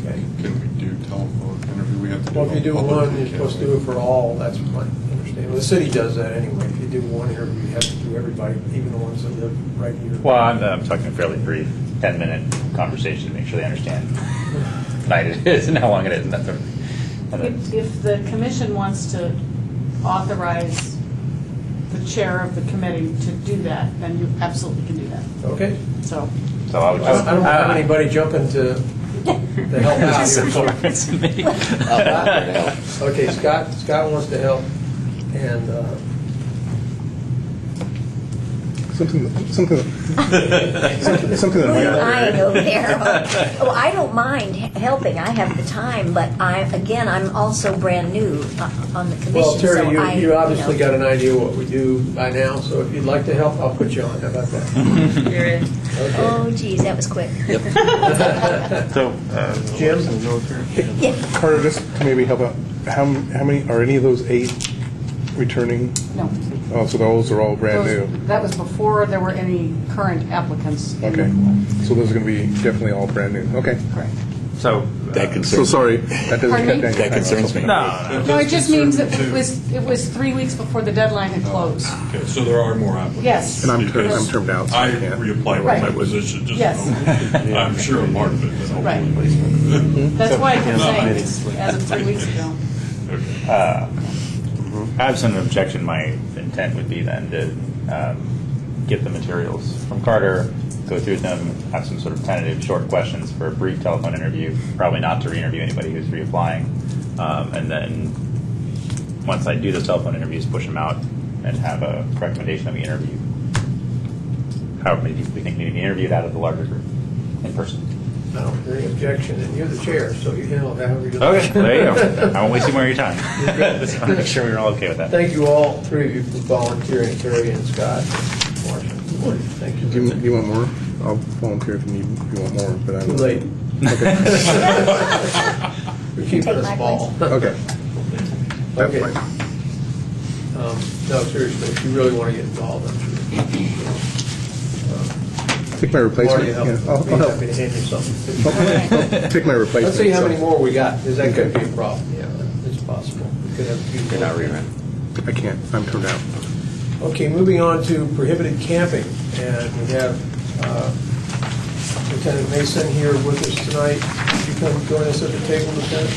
Okay. Can we do telephone interview? We have to do Well, if you do public, one, you're supposed to do it for all. That's my understanding. Well, the city does that anyway. If you do one interview, you have to do everybody, even the ones that live right here. Well, I'm talking a fairly brief, 10-minute conversation to make sure they understand what night it is and how long it is and that sort of thing. If the commission wants to authorize the chair of the committee to do that, then you absolutely can do that. Okay. So I would I don't have anybody jumping to help out here. Okay, Scott wants to help, and something that You're might. lying over there. Oh, I don't mind helping. I have the time, but I'm also brand new on the commission. well, Terry, so you obviously got an idea what we do by now, so if you'd like to help, I'll put you on. How about that? You're in. Okay. Oh, geez, that was quick. So, Jim? Yeah. Carter, just to maybe help out, how many, are any of those 8 returning? no. Oh, so those are all brand new? That was before there were any current applicants. Okay. So those are going to be definitely all brand new? Okay. Correct. So That So concerns sorry. That doesn't Pardon me? That concerns me. No, it just means that it was 3 weeks before the deadline had closed. Okay, so there are more applicants. Yes. And I'm Because termed out, so I I can't. reapplied for Right. my position, just Yes. I'm sure I'm part of it. But Right. That's why I kept saying it's as of 3 weeks ago. absent an objection, my intent would be then to get the materials from Carter, go through them, have some sort of tentative short questions for a brief telephone interview, probably not to re-interview anybody who's reapplying, and then once I do those telephone interviews, push them out and have a recommendation that we interview however many people we think need to be interviewed out of the larger group in person. I don't hear any objection, and you're the chair, so you handle it however you like. Okay, there you go. I won't waste any more of your time. Just want to make sure we're all okay with that. Thank you all, 3 of you, for volunteering, Terry and Scott, Marcia. Thank you. Do you want more? I'll volunteer if you want more, but I Too late. Okay. We're keeping it small. Okay. That's Okay. fine. No, seriously, if you really want to get involved, I'm sure. Take my replacement. Marty, Yeah, I'll I'll be help. happy to hand you something. I'll take my replacement. Let's see how so- many more we got, because that could be a problem. Yeah, it's possible. We could have a few. You're not rerun. I can't. I'm turned out. Okay, moving on to prohibited camping, and we have Lieutenant Mason here with us tonight. Could you come join us at the table, Lieutenant?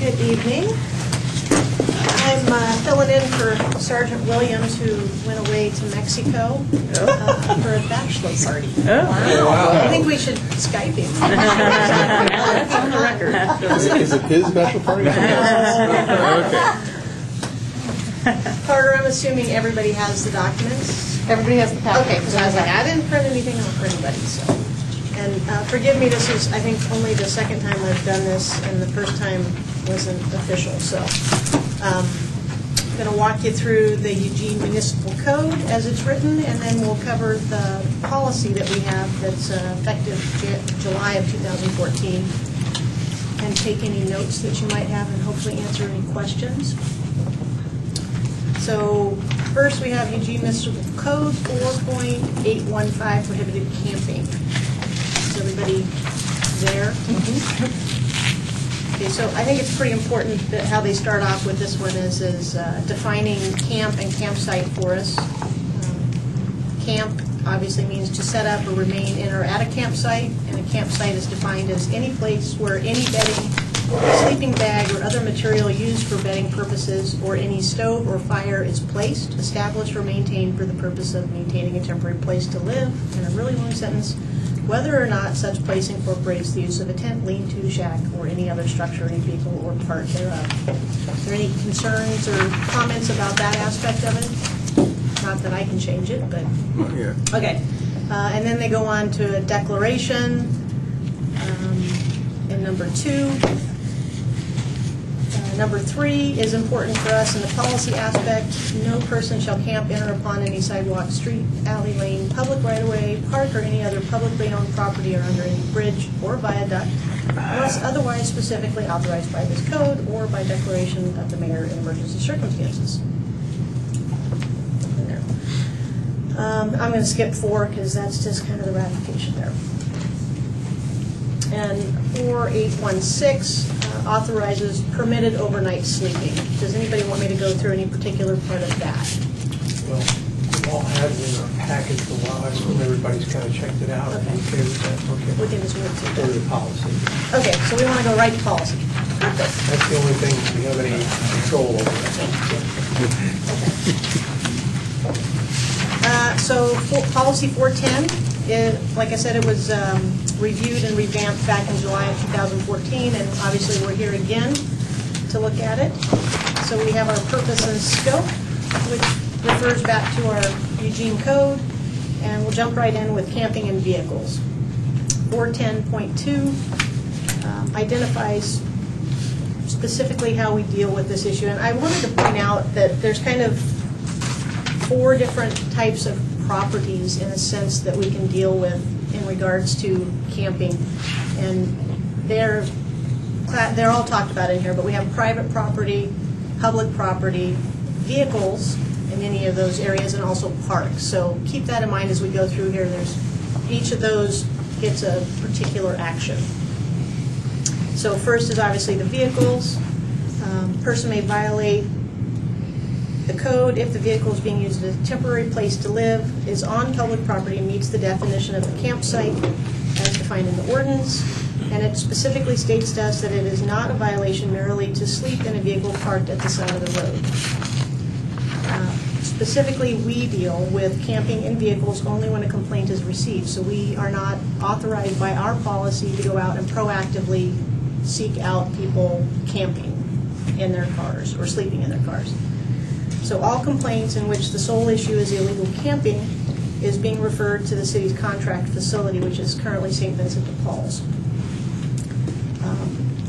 Good evening. I'm filling in for Sergeant Williams, who went away to Mexico for a bachelor party. Wow. I think we should Skype him. That's on the record. Is it his special party? Okay. Carter, I'm assuming everybody has the documents? Everybody has the packet. Okay, because I was like, I didn't print anything out for anybody, so. And forgive me, this is, I think, only the second time I've done this, and the first time wasn't official, so. I'm going to walk you through the Eugene Municipal Code as it's written, and then we'll cover the policy that we have that's effective July of 2014, and take any notes that you might have and hopefully answer any questions. So first we have Eugene Municipal Code 4.815, prohibited camping. Is everybody there? Okay, so I think it's pretty important that how they start off with this one is defining camp and campsite for us. Camp obviously means to set up or remain in or at a campsite, and a campsite is defined as any place where any bedding, sleeping bag, or other material used for bedding purposes, or any stove or fire is placed, established, or maintained for the purpose of maintaining a temporary place to live. In a really long sentence, whether or not such place incorporates the use of a tent, lean-to, shack, or any other structure, any vehicle, or part thereof. Are there any concerns or comments about that aspect of it? Not that I can change it, but... Yeah. Okay. And then they go on to a declaration in number 2. Number 3 is important for us in the policy aspect. No person shall camp in or upon any sidewalk, street, alley, lane, public right-of-way, park, or any other publicly owned property or under any bridge or viaduct unless otherwise specifically authorized by this code or by declaration of the mayor in emergency circumstances. I'm going to skip 4 because that's just kind of the ratification there. And 4816 authorizes permitted overnight sleeping. Does anybody want me to go through any particular part of that? Well, we've all had it in our package for a while. I assume everybody's kind of checked it out. Okay. Okay with that? Okay. We can just move to Go to the policy. Okay, so we want to go right to policy. Perfect. That's the only thing we have any control over. So policy 410, like I said, it was reviewed and revamped back in July of 2014, and obviously we're here again to look at it. So we have our purpose and scope, which refers back to our Eugene Code, and we'll jump right in with camping and vehicles. 410.2 identifies specifically how we deal with this issue, and I wanted to point out that there's kind of 4 different types of properties in a sense that we can deal with in regards to camping, and they're all talked about in here, but we have private property, public property, vehicles in any of those areas, and also parks. So keep that in mind as we go through here. Each of those gets a particular action. So first is obviously the vehicles. Person may violate the code if the vehicle is being used as a temporary place to live, is on public property, and meets the definition of a campsite as defined in the ordinance, and it specifically states to us that it is not a violation merely to sleep in a vehicle parked at the side of the road. Specifically, we deal with camping in vehicles only when a complaint is received, so we are not authorized by our policy to go out and proactively seek out people camping in their cars or sleeping in their cars. So all complaints in which the sole issue is illegal camping is being referred to the city's contract facility, which is currently St. Vincent de Paul's.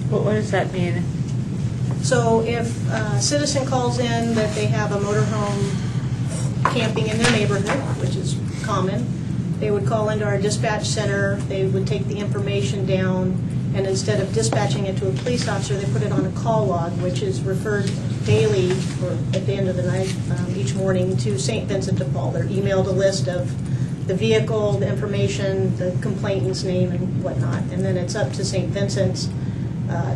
What does that mean? So if a citizen calls in that they have a motorhome camping in their neighborhood, which is common, they would call into our dispatch center, they would take the information down, and instead of dispatching it to a police officer, they put it on a call log, which is referred daily or at the end of the night each morning to St. Vincent de Paul. They're emailed a list of the vehicle, the information, the complainant's name and whatnot, and then it's up to St. Vincent's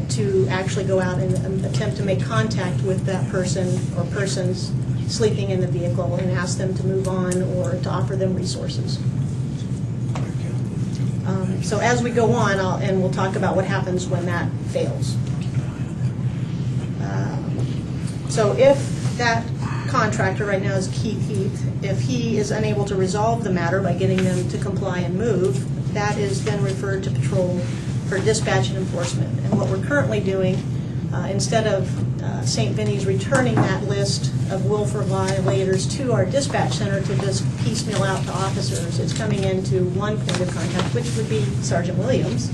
to actually go out and attempt to make contact with that person or persons sleeping in the vehicle and ask them to move on or to offer them resources. So as we go on, and we'll talk about what happens when that fails. So if that contractor right now is Keith Heath, if he is unable to resolve the matter by getting them to comply and move, that is then referred to patrol for dispatch and enforcement. And what we're currently doing, instead of St. Vinny's returning that list of willful violators to our dispatch center to just piecemeal out to officers, it's coming into one point of contact, which would be Sergeant Williams.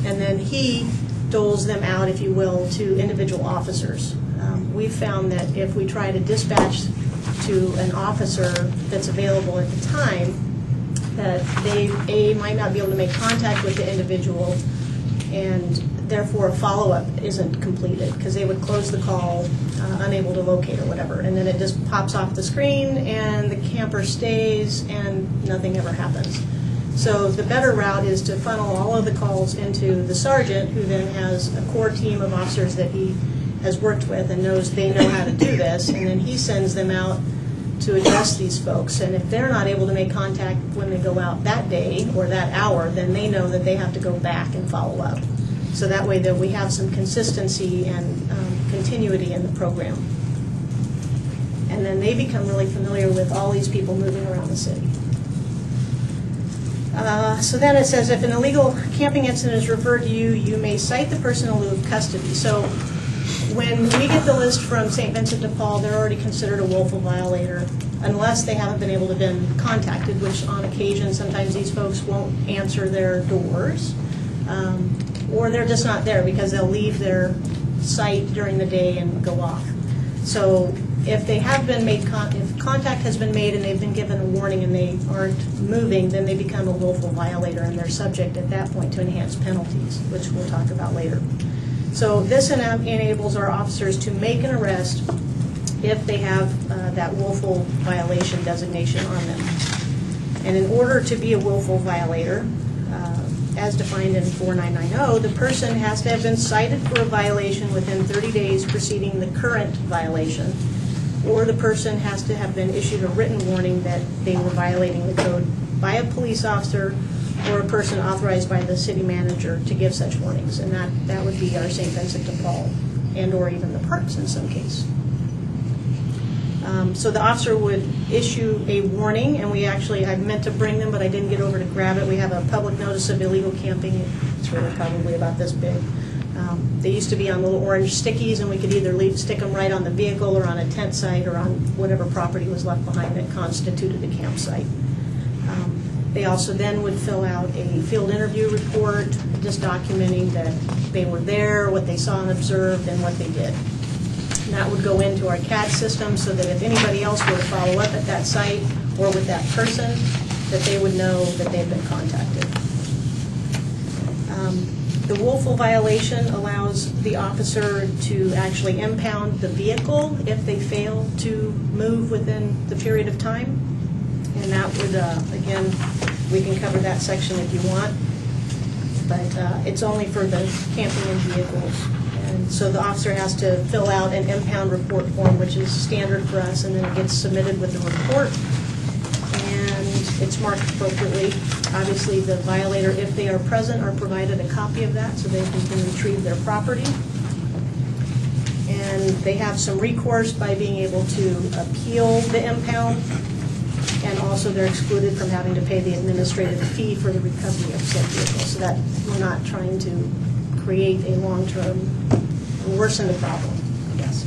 And then he doles them out, if you will, to individual officers. We've found that if we try to dispatch to an officer that's available at the time, that they might not be able to make contact with the individual, and therefore a follow-up isn't completed because they would close the call, unable to locate or whatever, and then it just pops off the screen and the camper stays and nothing ever happens. So the better route is to funnel all of the calls into the sergeant, who then has a core team of officers that he has worked with and knows they know how to do this, and then he sends them out to address these folks. And if they're not able to make contact when they go out that day or that hour, then they know that they have to go back and follow up. So that way that we have some consistency and continuity in the program. And then they become really familiar with all these people moving around the city. So then it says, if an illegal camping incident is referred to you, you may cite the person in lieu of custody. So when we get the list from St. Vincent de Paul, they're already considered a willful violator unless they haven't been able to been contacted, which on occasion sometimes these folks won't answer their doors, or they're just not there because they'll leave their site during the day and go off. So if they have been made, if contact has been made and they've been given a warning and they aren't moving, then they become a willful violator and they're subject at that point to enhanced penalties, which we'll talk about later. So this enables our officers to make an arrest if they have that willful violation designation on them. And in order to be a willful violator, as defined in 4990, the person has to have been cited for a violation within 30 days preceding the current violation, or the person has to have been issued a written warning that they were violating the code by a police officer or a person authorized by the city manager to give such warnings, and that would be our St. Vincent de Paul and or even the parks in some case. So the officer would issue a warning, and I meant to bring them, but I didn't get over to grab it. We have a public notice of illegal camping. It's really probably about this big. They used to be on little orange stickies, and we could either stick them right on the vehicle or on a tent site or on whatever property was left behind that constituted a campsite. They also then would fill out a field interview report just documenting that they were there, what they saw and observed, and what they did. And that would go into our CAD system so that if anybody else were to follow up at that site or with that person, that they would know that they've been contacted. The willful violation allows the officer to actually impound the vehicle if they fail to move within the period of time. And that would, again, we can cover that section if you want, but it's only for the camping in vehicles. And so the officer has to fill out an impound report form, which is standard for us, and then it gets submitted with the report, and it's marked appropriately. Obviously, the violator, if they are present, are provided a copy of that so they can retrieve their property. And they have some recourse by being able to appeal the impound, and also they're excluded from having to pay the administrative fee for the recovery of said vehicle, so that we're not trying to create a long-term, worsen the problem, I guess.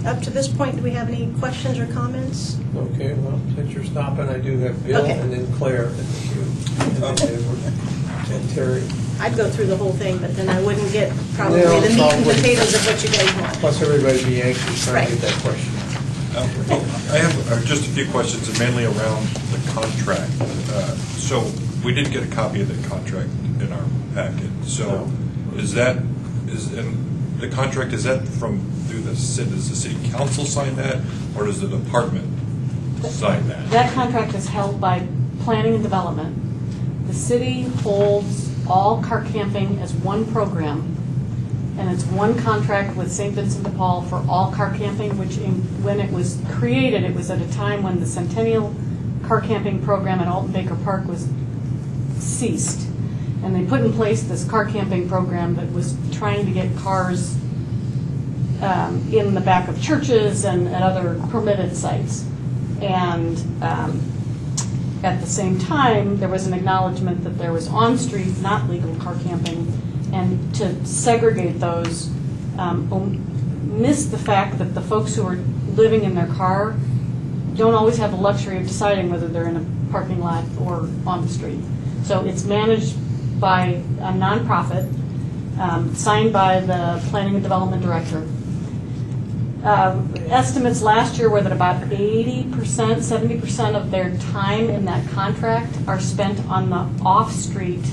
Up to this point, do we have any questions or comments? Okay, well, since you're stopping, I do have Bill Okay. and then Claire in the queue. And Terry. I'd go through the whole thing, but then I wouldn't get probably Yeah, the meat and probably. potatoes of what you guys want. Plus, everybody be anxious trying to Right. get that question. I have just a few questions, and mainly around the contract. So we did get a copy of the contract in our packet. So and the contract, is that through the city, does the city council sign that, or does the department sign that? That contract is held by planning and development. The city holds all car camping as one program, and it's one contract with St. Vincent de Paul for all car camping, which when it was created, it was at a time when the Centennial car camping program at Alton Baker Park was ceased. And they put in place this car camping program that was trying to get cars in the back of churches and at other permitted sites. And at the same time, there was an acknowledgement that there was on-street, not legal car camping, and to segregate those, miss the fact that the folks who are living in their car don't always have the luxury of deciding whether they're in a parking lot or on the street. So it's managed by a nonprofit, signed by the Planning and Development Director. Estimates last year were that about 80%, 70% of their time in that contract are spent on the off-street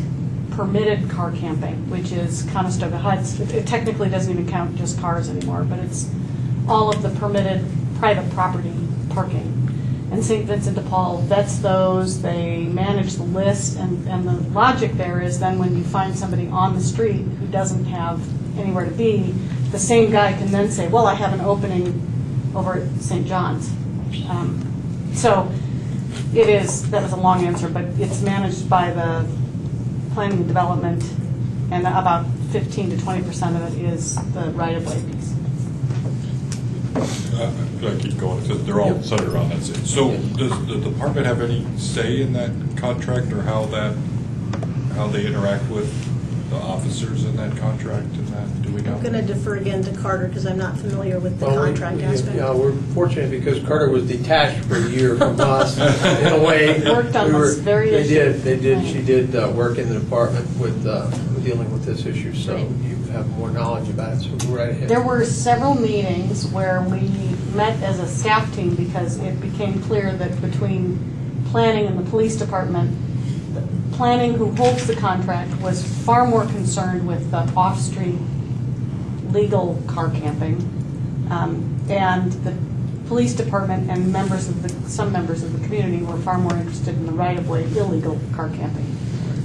permitted car camping, which is Conestoga Huts. It technically doesn't even count just cars anymore, but it's all of the permitted private property parking. And St. Vincent de Paul vets those, they manage the list, and the logic there is then when you find somebody on the street who doesn't have anywhere to be, the same guy can then say, well, I have an opening over at St. John's. So it is, that was a long answer, but it's managed by the planning and development, and about 15 to 20% of it is the right-of-way piece. I keep going, because they're all centered around that. So does the department have any say in that contract, or how they interact with the officers in that contract, and that, do we know? I'm going to defer again to Carter because I'm not familiar with the contract aspect. Yeah, we're fortunate because Carter was detached for a year from us in a way. Worked on this very issue. She did work in the department with dealing with this issue, so you have more knowledge about it, so go right ahead. There were several meetings where we met as a staff team because it became clear that between planning and the police department, the planning who holds the contract was far more concerned with the off-street legal car camping, and the police department and some members of the community were far more interested in the right-of-way illegal car camping.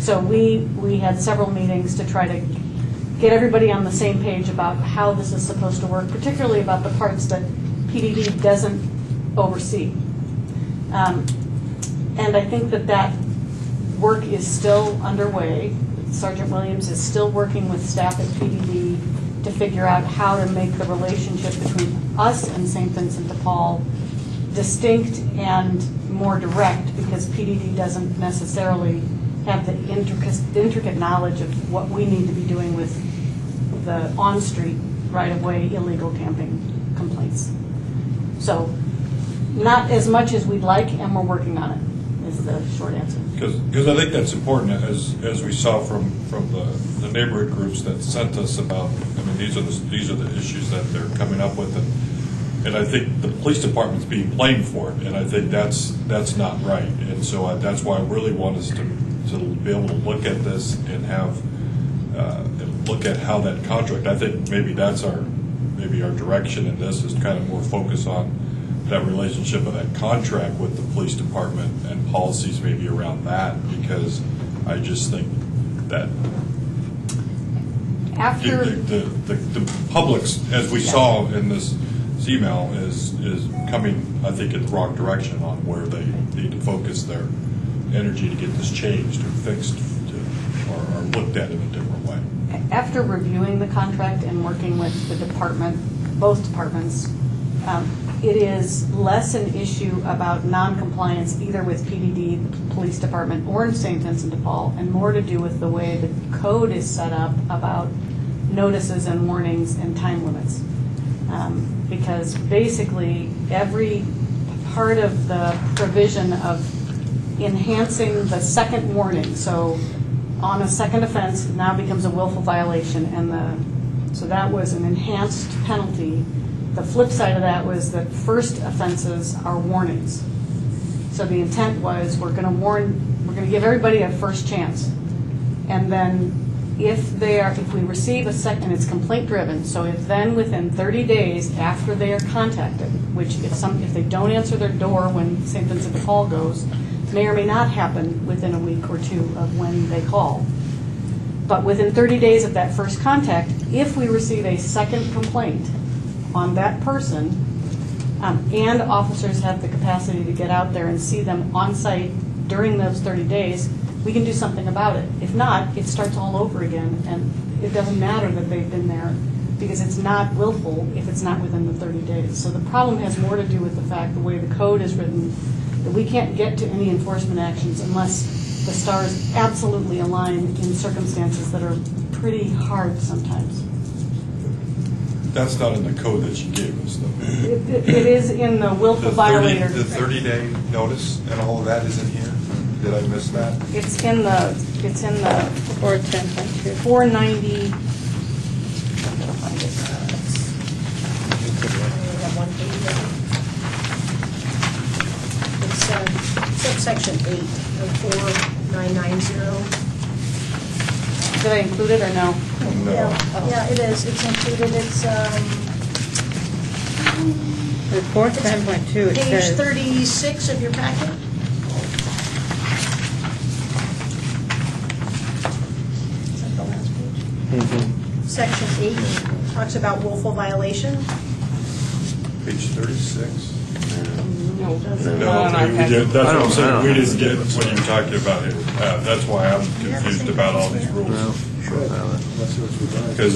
So we had several meetings to try to get everybody on the same page about how this is supposed to work, particularly about the parts that PDD doesn't oversee. And I think that work is still underway. Sergeant Williams is still working with staff at PDD to figure out how to make the relationship between us and St. Vincent de Paul distinct and more direct, because PDD doesn't necessarily have the intricate knowledge of what we need to be doing with the on-street right-of-way illegal camping complaints. So not as much as we'd like, and we're working on it, is the short answer. Because I think that's important, as we saw from the neighborhood groups that sent us about, I mean, these are the issues that they're coming up with, and I think the police department's being blamed for it, and I think that's not right, and so that's why I really want us to be able to look at this and have look at how that contract. I think maybe that's our direction in this, is kind of more focus on that relationship of that contract with the police department and policies maybe around that, because I just think that after the public's, as we saw in this email, is coming, I think, in the wrong direction on where they need to focus their energy to get this changed or fixed or looked at in a different way. After reviewing the contract and working with the department, both departments, it is less an issue about non-compliance either with PDD, the police department, or in St. Vincent de Paul, and more to do with the way the code is set up about notices and warnings and time limits. Because basically every part of the provision of enhancing the second warning, so on a second offense, it now becomes a willful violation, and so that was an enhanced penalty. The flip side of that was that first offenses are warnings. So the intent was, we're going to give everybody a first chance. And then if we receive a second, it's complaint driven. So if then within 30 days after they are contacted, which if they don't answer their door when St. Vincent de Paul goes, may or may not happen within a week or two of when they call. But within 30 days of that first contact, if we receive a second complaint on that person, and officers have the capacity to get out there and see them on site during those 30 days, we can do something about it. If not, it starts all over again, and it doesn't matter that they've been there because it's not willful if it's not within the 30 days. So the problem has more to do with the fact, the way the code is written, that we can't get to any enforcement actions unless the stars absolutely align in circumstances that are pretty hard sometimes. That's not in the code that you gave us, though. It is in the willful violator. The 30-day notice and all of that is in here? Did I miss that? It's in the 410.2. 490. It's subsection 8 of 4990. Did I include it or no? No. Yeah, it is. It's included. It's Report 10.2, it page says. 36 of your packet. Is that the last page? Section 8 talks about willful violation. Page 36? No. That's what I'm saying. We didn't get what you're talking about here. That's why I'm confused about all these rules. Because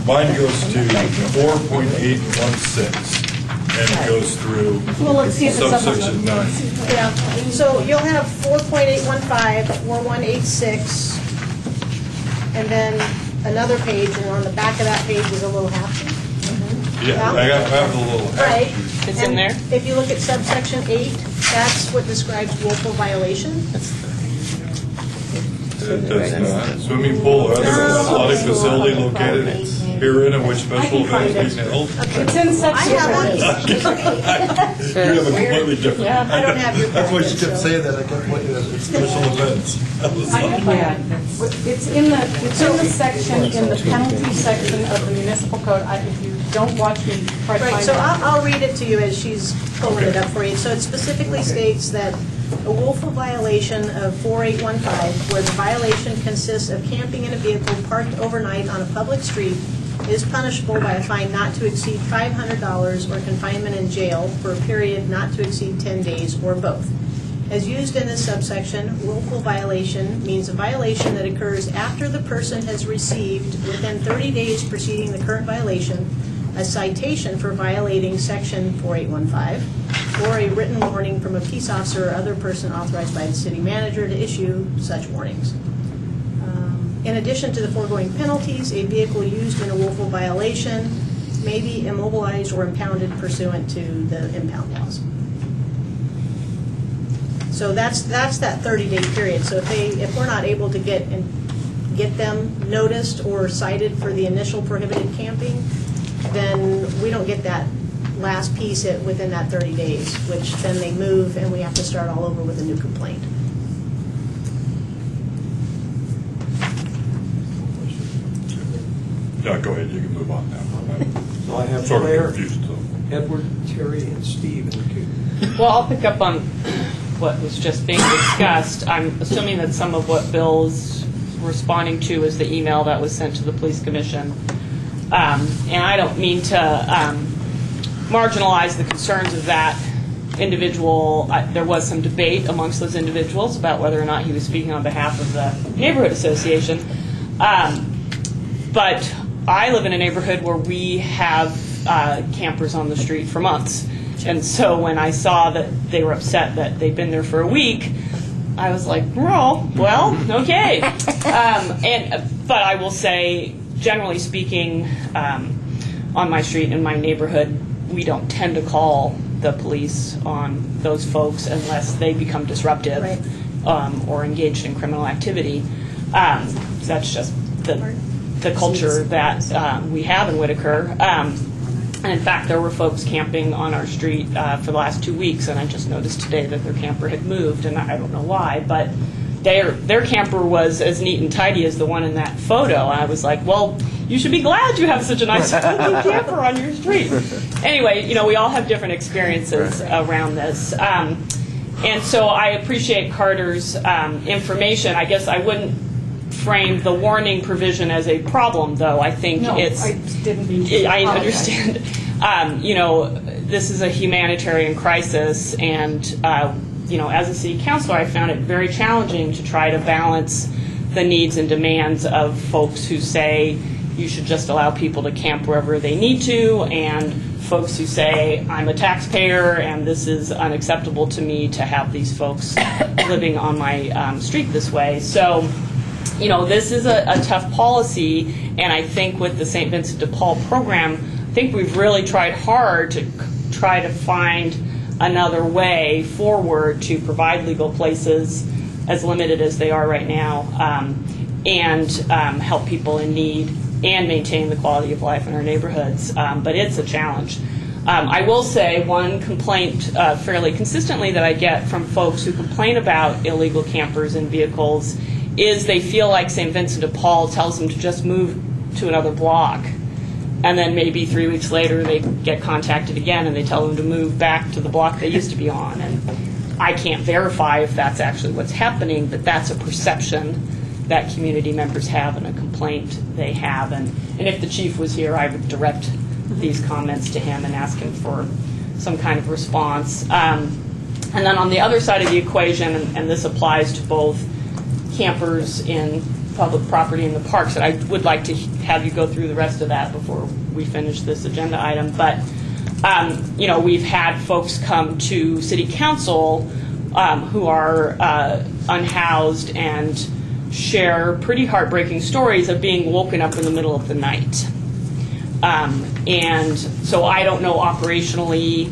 mine goes to 4.816 and it goes through Well, let's see if it's subsection 9. Yeah. So you'll have 4.815, 4186, and then another page, and on the back of that page is a little half sheet. Yeah, I have the little Right. It's in there? If you look at subsection 8, that's what describes willful violation. It does not. Swimming pool or other athletic facility located herein in which special event is being held. It's in section. You have a completely different. Yeah. I don't have your That's why she packet, kept so- saying that. I kept looking at it. Special events. It's in the section, in the penalty section of the municipal code. If you don't watch me try to Right, find so out. I'll read it to you as she's pulling it up for you. So it specifically states that a willful violation of 4815, where the violation consists of camping in a vehicle parked overnight on a public street, is punishable by a fine not to exceed $500 or confinement in jail for a period not to exceed 10 days or both. As used in this subsection, willful violation means a violation that occurs after the person has received, within 30 days preceding the current violation, a citation for violating section 4815, or a written warning from a peace officer or other person authorized by the city manager to issue such warnings. In addition to the foregoing penalties, a vehicle used in a willful violation may be immobilized or impounded pursuant to the impound laws. So that's that 30-day period. So if we're not able to get them noticed or cited for the initial prohibited camping, then we don't get that last piece within that 30 days, which then they move and we have to start all over with a new complaint. Yeah, go ahead. You can move on now. So I have Sort Claire, of confused, so. Edward, Terry, and Steve. Well, I'll pick up on what was just being discussed. I'm assuming that some of what Bill's responding to is the email that was sent to the police commission. And I don't mean to marginalize the concerns of that individual. There was some debate amongst those individuals about whether or not he was speaking on behalf of the neighborhood association. But I live in a neighborhood where we have campers on the street for months. And so when I saw that they were upset that they'd been there for a week, I was like, oh, well, okay. But I will say, generally speaking, on my street in my neighborhood, we don't tend to call the police on those folks unless they become disruptive. Right. or engaged in criminal activity. That's just the culture that we have in Whitaker. And in fact, there were folks camping on our street for the last 2 weeks, and I just noticed today that their camper had moved, and I don't know why, but their camper was as neat and tidy as the one in that photo. I was like, well, you should be glad you have such a nice tidy camper on your street. Anyway, we all have different experiences around this. And so I appreciate Carter's information. I guess I wouldn't frame the warning provision as a problem, though. I think I didn't mean to. I understand. This is a humanitarian crisis, and as a city councilor, I found it very challenging to try to balance the needs and demands of folks who say you should just allow people to camp wherever they need to, and folks who say I'm a taxpayer and this is unacceptable to me to have these folks living on my street this way. So, this is a tough policy, and I think with the St. Vincent de Paul program, I think we've really tried hard to try to find another way forward to provide legal places, as limited as they are right now, and help people in need and maintain the quality of life in our neighborhoods. But it's a challenge. I will say one complaint fairly consistently that I get from folks who complain about illegal campers and vehicles is they feel like St. Vincent de Paul tells them to just move to another block. And then maybe 3 weeks later they get contacted again and they tell them to move back to the block they used to be on. And I can't verify if that's actually what's happening, but that's a perception that community members have and a complaint they have. And if the chief was here, I would direct these comments to him and ask him for some kind of response. And then on the other side of the equation, and this applies to both campers in public property in the parks, and I would like to have you go through the rest of that before we finish this agenda item. But, we've had folks come to city council who are unhoused and share pretty heartbreaking stories of being woken up in the middle of the night. And so I don't know operationally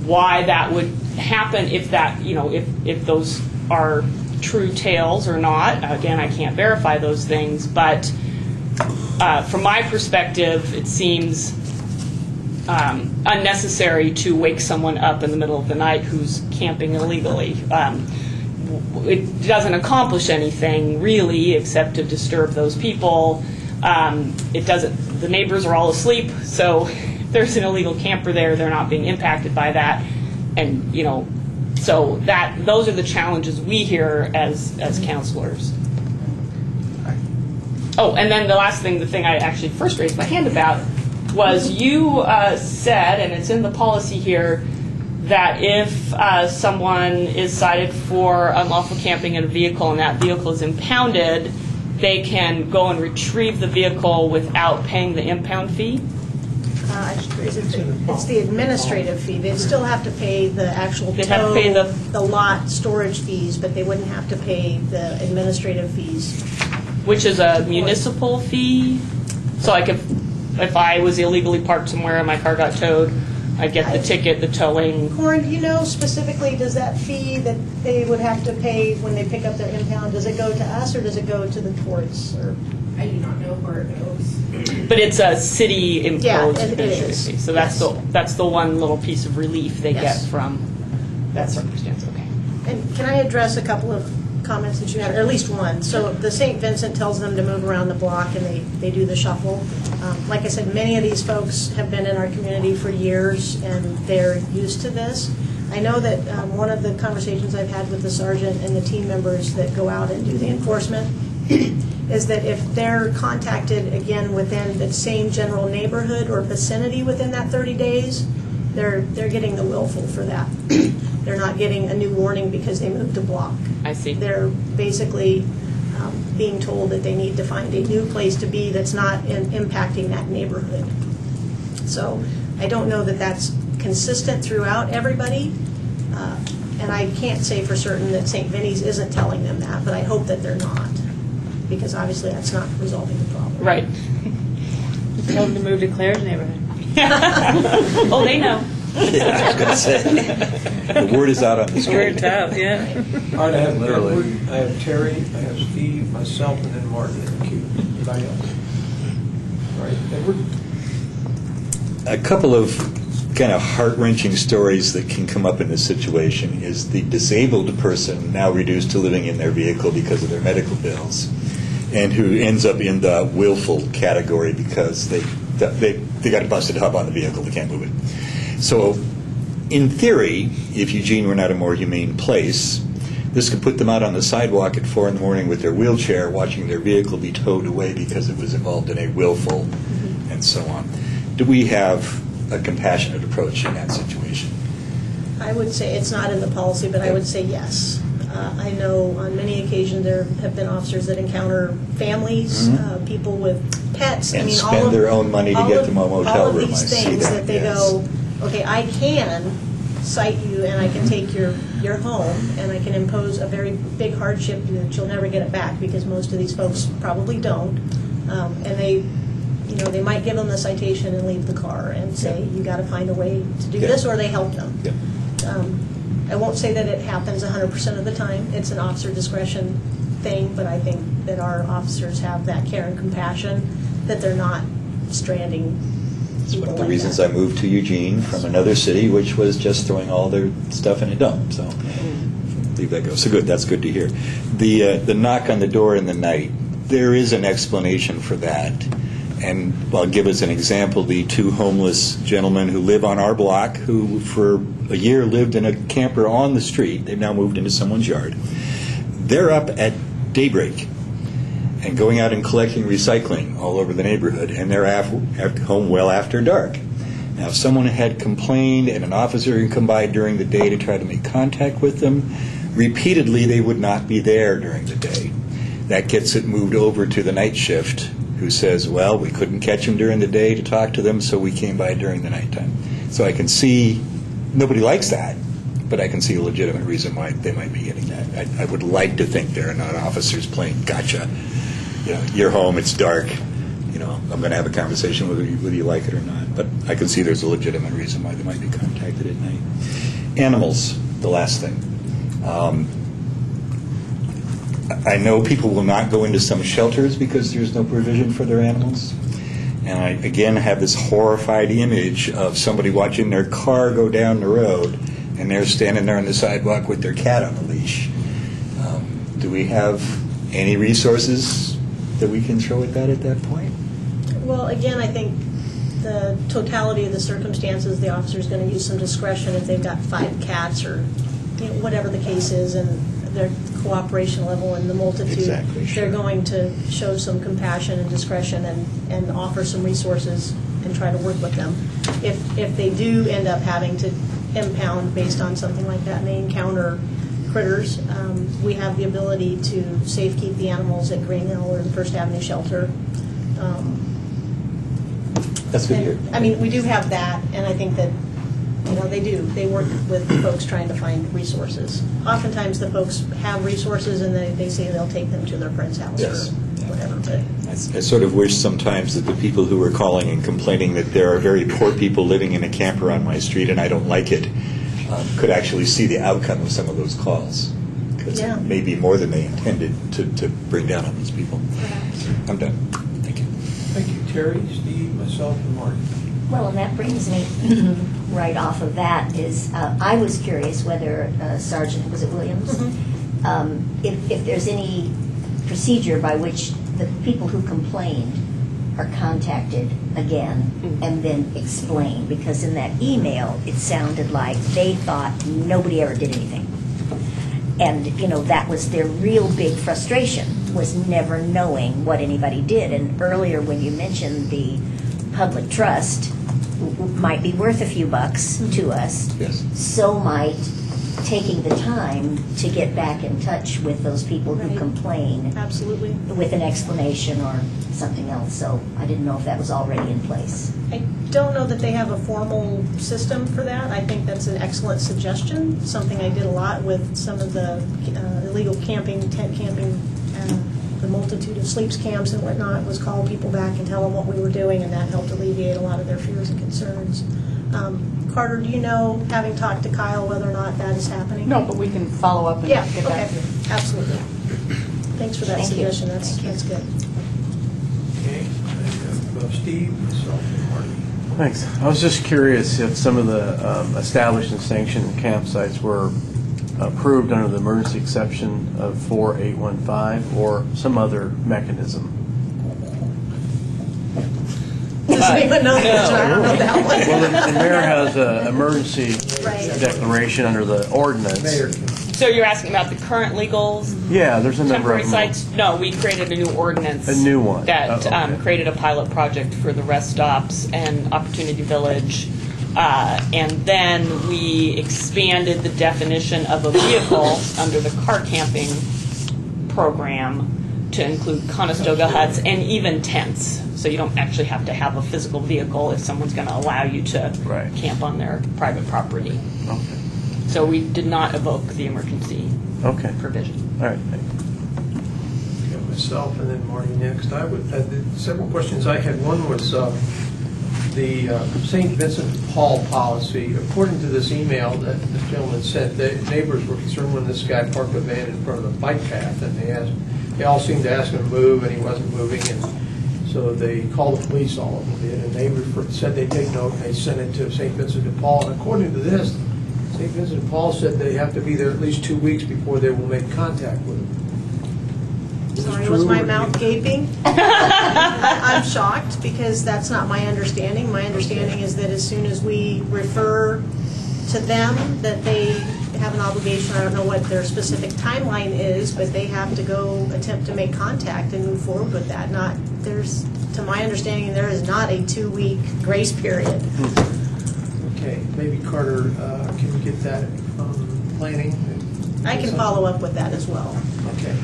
why that would happen, if that, if those are true tales or not. Again, I can't verify those things, but from my perspective, it seems unnecessary to wake someone up in the middle of the night who's camping illegally. It doesn't accomplish anything really except to disturb those people. It doesn't. The neighbors are all asleep, so if there's an illegal camper there, they're not being impacted by that, and so those are the challenges we hear as counselors. Oh, and then the last thing, the thing I actually first raised my hand about was you said, and it's in the policy here, that if someone is cited for unlawful camping in a vehicle and that vehicle is impounded, they can go and retrieve the vehicle without paying the impound fee? It's the administrative fee. They'd still have to pay the actual tow, the lot storage fees, but they wouldn't have to pay the administrative fees. Which is a municipal fee? So like if I was illegally parked somewhere and my car got towed, I'd get the ticket, the towing. Corin, do you know specifically, does that fee that they would have to pay when they pick up their impound, does it go to us or does it go to the courts? Or? I do not know where it goes. But it's a city imposed administrative fee. So that's the one little piece of relief they get from that circumstance. Okay. And can I address a couple of comments that you had, or at least one? So the St. Vincent tells them to move around the block and they do the shuffle. Like I said, many of these folks have been in our community for years and they're used to this. I know that one of the conversations I've had with the sergeant and the team members that go out and do the enforcement is that if they're contacted again within the same general neighborhood or vicinity within that 30 days, they're getting the willful for that. They're not getting a new warning because they moved a block. I see. They're basically being told that they need to find a new place to be that's not impacting that neighborhood. So I don't know that that's consistent throughout everybody, and I can't say for certain that St. Vinny's isn't telling them that, but I hope that they're not, because obviously that's not resolving the problem. Right. Tell them to move to Claire's neighborhood. Oh, they know. Yeah, I was going to say. The word is out on the street. Word's out, yeah. All right, I have Literally. Edward, I have Terry, I have Steve, myself, and then Martin in the queue. Anybody else? All right, Edward? A couple of kind of heart-wrenching stories that can come up in this situation is the disabled person now reduced to living in their vehicle because of their medical bills, and who ends up in the willful category because they got a busted hub on the vehicle, they can't move it. So, in theory, if Eugene were not a more humane place, this could put them out on the sidewalk at 4 in the morning with their wheelchair, watching their vehicle be towed away because it was involved in a willful, and so on. Do we have a compassionate approach in that situation? I would say, it's not in the policy, but I would say yes. I know on many occasions there have been officers that encounter families, people with pets. And I mean, spend their own money to get them a motel room. All of these I see things that, that they yes. go, okay, I can cite you and I can take your home and I can impose a very big hardship that you'll never get it back, because most of these folks probably don't. And they might give them the citation and leave the car and say, you got to find a way to do this, or they help them. I won't say that it happens 100% of the time. It's an officer discretion thing, but I think that our officers have that care and compassion, that they're not stranding It's one of the like reasons that. I moved to Eugene from another city, which was just throwing all their stuff in a dump. So leave that go. So good. That's good to hear. The knock on the door in the night, there is an explanation for that. And I'll give us an example. The 2 homeless gentlemen who live on our block, who for a year lived in a camper on the street, they've now moved into someone's yard. They're up at daybreak and going out and collecting recycling all over the neighborhood, and they're home well after dark. Now, if someone had complained and an officer had come by during the day to try to make contact with them, repeatedly they would not be there during the day. That gets it moved over to the night shift, who says, well, we couldn't catch them during the day to talk to them, so we came by during the nighttime. So I can see, nobody likes that, but I can see a legitimate reason why they might be getting that. I would like to think there are not officers playing gotcha. You're home, it's dark, I'm going to have a conversation whether you like it or not. But I can see there's a legitimate reason why they might be contacted at night. Animals, the last thing. I know people will not go into some shelters because there's no provision for their animals. And I, again, have this horrified image of somebody watching their car go down the road and they're standing there on the sidewalk with their cat on a leash. Do we have any resources that we can throw at that point? Well, again, I think the totality of the circumstances, the officer's going to use some discretion if they've got 5 cats or whatever the case is, and their cooperation level and the multitude. Exactly, sure. They're going to show some compassion and discretion and offer some resources and try to work with them. If they do end up having to impound based on something like that and they encounter critters, we have the ability to safe keep the animals at Green Hill or the First Avenue Shelter. That's good to hear. I mean, we do have that, and I think that, they work with folks trying to find resources. Oftentimes, the folks have resources, and they say they'll take them to their friend's house Yes. or whatever. But I sort of wish sometimes that the people who are calling and complaining that there are very poor people living in a camper on my street and I don't like it, could actually see the outcome of some of those calls. Because it may be more than they intended to bring down on these people. I'm done. Thank you. Thank you, Terry, Steve, myself, and Martin. Well, and that brings me right off of that is, I was curious whether Sergeant, was it Williams? If there's any procedure by which the people who complained are contacted again and then explained, because in that email it sounded like they thought nobody ever did anything. And, that was their real big frustration, was never knowing what anybody did. And earlier when you mentioned the public trust might be worth a few bucks to us, Yes. so might taking the time to get back in touch with those people who complain. Absolutely. With an explanation or something else. So I didn't know if that was already in place. I don't know that they have a formal system for that. I think that's an excellent suggestion, something I did a lot with some of the illegal camping, tent camping, the multitude of sleeps camps and whatnot, was call people back and tell them what we were doing, and that helped alleviate a lot of their fears and concerns. Carter, do you know, having talked to Kyle, whether or not that is happening? No, but we can follow up and Yeah, get back okay, to you. absolutely. Thanks for that Thank you. suggestion, that's good. Okay, and, Steve, myself, and Marty. Thanks. I was just curious if some of the established and sanctioned campsites were approved under the emergency exception of 4815 or some other mechanism. Does anyone know that? I don't know that one. Well, the mayor has an emergency Right. declaration under the ordinance. Mayor, So you're asking about the current legals? Yeah, there's a number Temporary of them. sites? No, we created a new ordinance. A new one. That Oh, okay. created a pilot project for the rest stops and Opportunity Village. And then we expanded the definition of a vehicle under the car camping program to include Conestoga huts and even tents. So you don't actually have to have a physical vehicle if someone's going to allow you to Right. camp on their private property. Okay. So we did not evoke the emergency Okay. provision. All right. Thanks. okay, myself, and then Marty next. I would, several questions I had. One was the St. Vincent de Paul policy. According to this email that this gentleman sent, the neighbors were concerned when this guy parked a van in front of the bike path, and they all seemed to ask him to move, and he wasn't moving, and so they called the police, all of them did, and they said they'd take note, and they sent it to St. Vincent de Paul. And according to this, St. Vincent de Paul said they have to be there at least 2 weeks before they will make contact with him. Sorry, was my mouth gaping? I'm shocked because that's not my understanding. My understanding is that as soon as we refer to them, that they have an obligation, I don't know what their specific timeline is, but they have to go attempt to make contact and move forward with that. To my understanding, there is not a 2-week grace period. Okay, maybe Carter, can you get that from planning? I can follow up with that as well. Okay.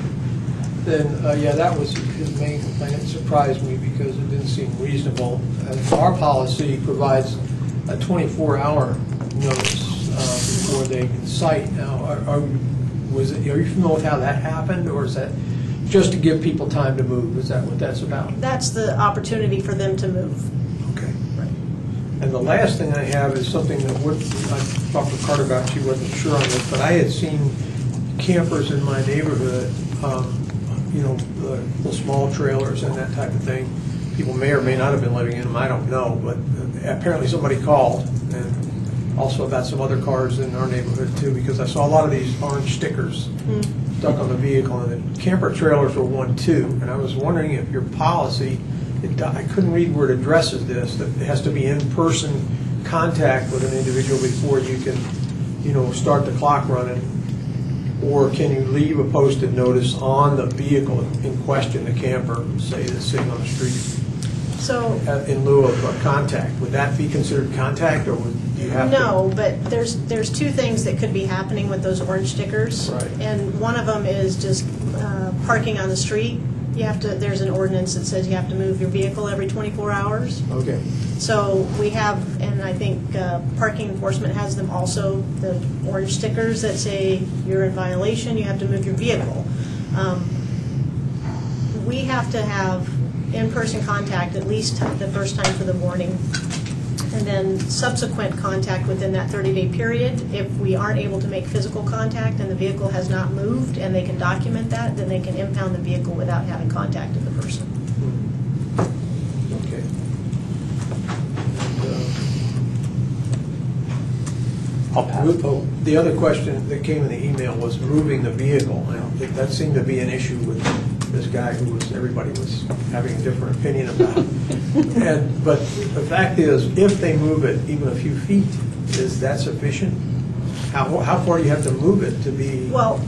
Then, yeah, that was his main complaint. It surprised me because it didn't seem reasonable. Our policy provides a 24-hour notice before they can cite. Now, are you familiar with how that happened, or is that just to give people time to move? Is that what that's about? That's the opportunity for them to move. Okay. And the last thing I have is something that I talked to Carter about. She wasn't sure on this, but I had seen campers in my neighborhood, the small trailers and that type of thing. People may or may not have been living in them, I don't know, but apparently somebody called, and also about some other cars in our neighborhood too, because I saw a lot of these orange stickers stuck on the vehicle, and the camper trailers were one too. And I was wondering if your policy, I couldn't read where it addresses this, that it has to be in-person contact with an individual before you can, start the clock running. Or can you leave a posted notice on the vehicle in question, the camper, say, that's sitting on the street, So in lieu of contact? Would that be considered contact, or do you have to? no, but there's two things that could be happening with those orange stickers. Right. And one of them is just parking on the street. There's an ordinance that says you have to move your vehicle every 24 hours. Okay. So we have, and I think parking enforcement has them also, the orange stickers that say you're in violation, you have to move your vehicle. We have to have in-person contact at least the first time for the morning, and then subsequent contact within that 30-day period. If we aren't able to make physical contact and the vehicle has not moved and they can document that, then they can impound the vehicle without having contacted the person. Okay. I'll pass. The other question that came in the email was moving the vehicle. And that seemed to be an issue with this guy everybody was having a different opinion about. But the fact is, if they move it even a few feet, is that sufficient? How far do you have to move it to be? Well,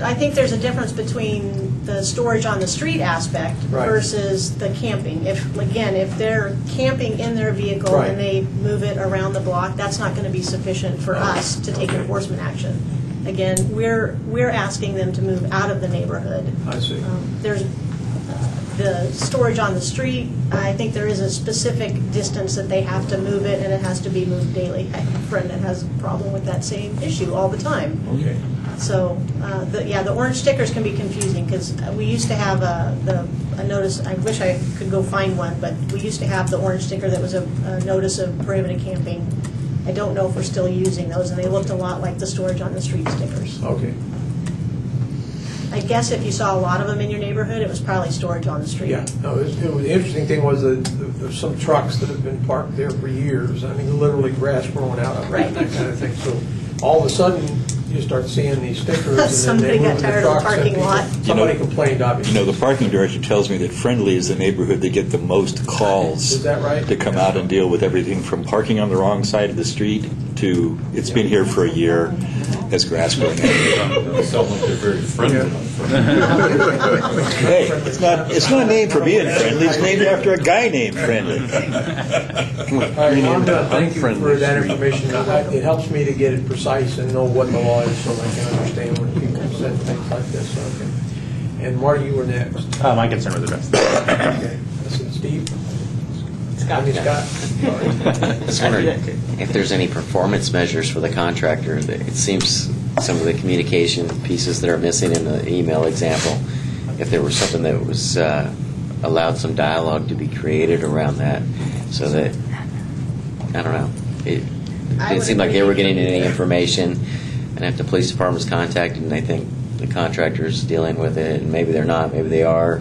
I think there's a difference between the storage on the street aspect Right. versus the camping. If they're camping in their vehicle Right. and they move it around the block, that's not going to be sufficient for us to take Okay. enforcement action. Again, we're asking them to move out of the neighborhood. I see. the storage on the street, I think there is a specific distance that they have to move it, and it has to be moved daily. I have a friend that has a problem with that same issue all the time. Okay. So, the orange stickers can be confusing, because we used to have a notice, I wish I could go find one, but we used to have the orange sticker that was a notice of prohibited camping. I don't know if we're still using those, and they looked a lot like the storage on the street stickers. Okay. I guess if you saw a lot of them in your neighborhood, it was probably storage on the street. Yeah, no, the interesting thing was that there's some trucks that have been parked there for years. I mean, literally grass growing out of it, and that kind of thing. So all of a sudden, you start seeing these stickers, and then Somebody they got move the tired of the trucks. and parking people- lot. Somebody complained, obviously. The parking director tells me that Friendly is the neighborhood that get the most calls. Is that right? To come out and deal with everything from parking on the wrong side of the street to, it's been here for a year, has grass growing out of it. They sound like they're very friendly. Hey, it's not named for being friendly, it's named after a guy named Friendly. All right, I'm done. Thank you for that information. It helps me to get it precise and know what the law is, so I can understand when people said things like this. Okay. And Marty, you were next. My concern was addressed. Okay. Listen, Steve? Scott. Scott? Sorry. I was wondering if there's any performance measures for the contractor. It seems some of the communication pieces that are missing in the email example, if there was something that was allowed some dialogue to be created around that, so that, I don't know, it didn't seem like they were getting any information, and if the police department was contacted and they think the contractor's dealing with it, and maybe they're not, maybe they are,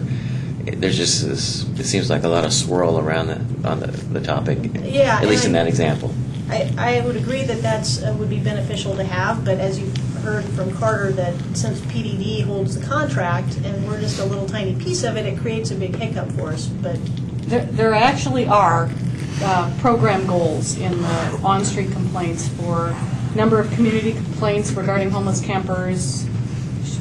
there's just this, it seems like a lot of swirl around on the topic, Yeah, at least in and that example. I would agree that that's would be beneficial to have, but as you heard from Carter, that since PDD holds the contract and we're just a little tiny piece of it, it creates a big hiccup for us. But There actually are program goals in the on-street complaints for number of community complaints regarding homeless campers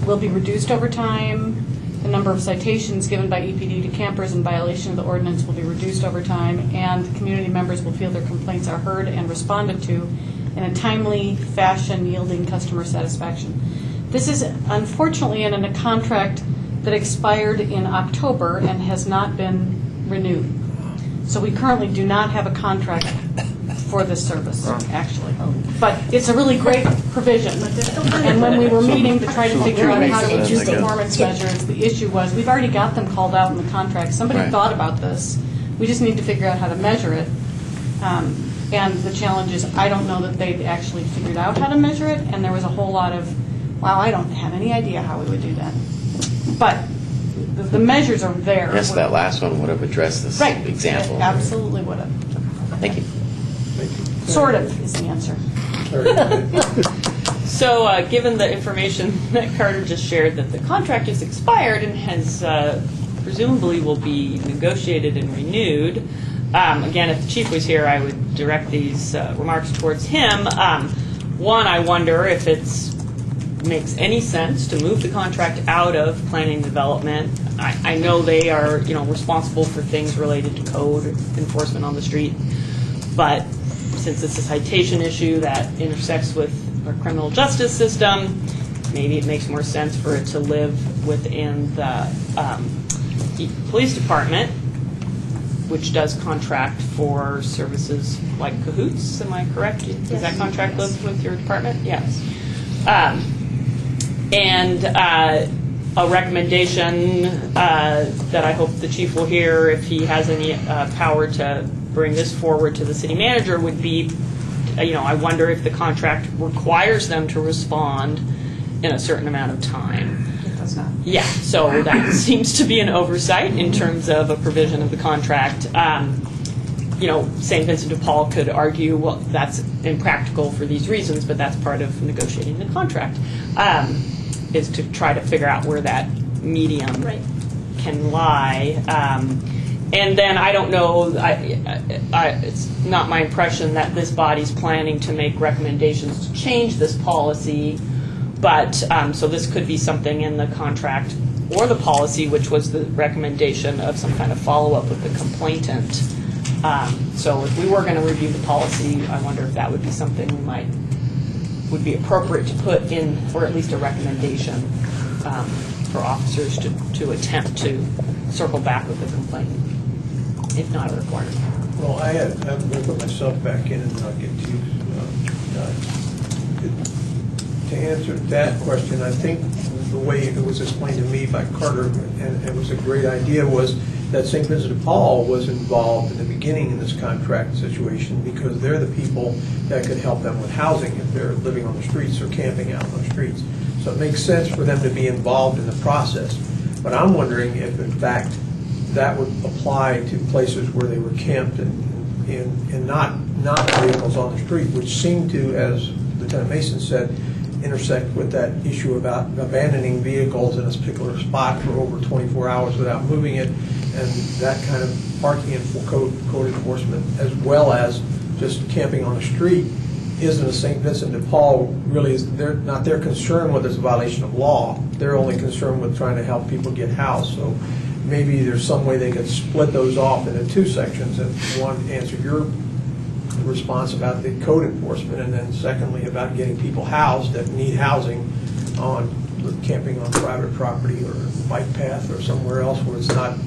will be reduced over time. The number of citations given by EPD to campers in violation of the ordinance will be reduced over time, and community members will feel their complaints are heard and responded to in a timely fashion, yielding customer satisfaction. This is unfortunately in a contract that expired in October and has not been renewed. So we currently do not have a contract for this service, actually. But it's a really great provision. And when we were meeting to try to figure out how to reduce performance measures, the issue was, we've already got them called out in the contract. Somebody thought about this. We just need to figure out how to measure it. And the challenge is, I don't know that they'd actually figured out how to measure it, and there was a whole lot of, wow, I don't have any idea how we would do that. But the measures are there. Yes, that last one would have addressed this example. It absolutely would have. Thank you. Sort of is the answer. So, given the information that Carter just shared, that the contract is expired and has presumably will be negotiated and renewed, again, if the chief was here, I would direct these remarks towards him. One, I wonder if it makes any sense to move the contract out of planning and development. I know they are, responsible for things related to code enforcement on the street, but since it's a citation issue that intersects with our criminal justice system, maybe it makes more sense for it to live within the police department, which does contract for services like Cahoots. Am I correct? Does that contract live with your department? Yes. And a recommendation that I hope the chief will hear, if he has any power to bring this forward to the city manager, would be, I wonder if the contract requires them to respond in a certain amount of time. It does not. Yeah, so that seems to be an oversight in terms of a provision of the contract. St. Vincent de Paul could argue, well, that's impractical for these reasons, but that's part of negotiating the contract, is to try to figure out where that medium can lie. And then I don't know, it's not my impression that this body's planning to make recommendations to change this policy, but so this could be something in the contract or the policy, which was the recommendation of some kind of follow-up with the complainant. So if we were going to review the policy, I wonder if that would be something would be appropriate to put in, or at least a recommendation for officers to attempt to circle back with a complaint, if not a requirement. Well, I have to put myself back in and not get to you. To answer that question, I think the way it was explained to me by Carter, and it was a great idea, was that St. Vincent de Paul was involved in the beginning in this contract situation because they're the people that could help them with housing if they're living on the streets or camping out on the streets. So it makes sense for them to be involved in the process. But I'm wondering if, in fact, that would apply to places where they were camped and not vehicles on the street, which seemed to, as Lieutenant Mason said, intersect with that issue about abandoning vehicles in a particular spot for over 24 hours without moving it, and that kind of parking and code enforcement, as well as just camping on the street, isn't a St. Vincent de Paul really is. They're not their concern whether it's a violation of law. They're only concerned with trying to help people get housed. So maybe there's some way they could split those off into two sections, and one answer your response about the code enforcement, and then secondly about getting people housed that need housing on camping on private property or bike path or somewhere else where it's not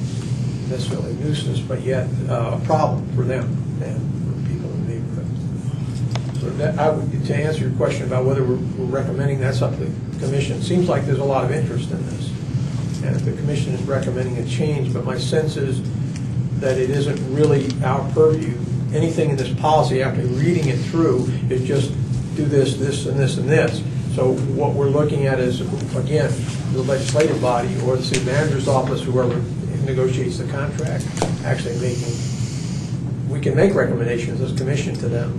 necessarily a nuisance, but yet a problem for them and for people in the neighborhood. So that, to answer your question about whether we're recommending, that's up to the commission. It seems like there's a lot of interest in this, and the commission is recommending a change, but my sense is that it isn't really our purview. Anything in this policy, after reading it through, is just do this, this, and this, and this. So what we're looking at is, again, the legislative body or the city manager's office, whoever negotiates the contract, actually we can make recommendations as commission to them.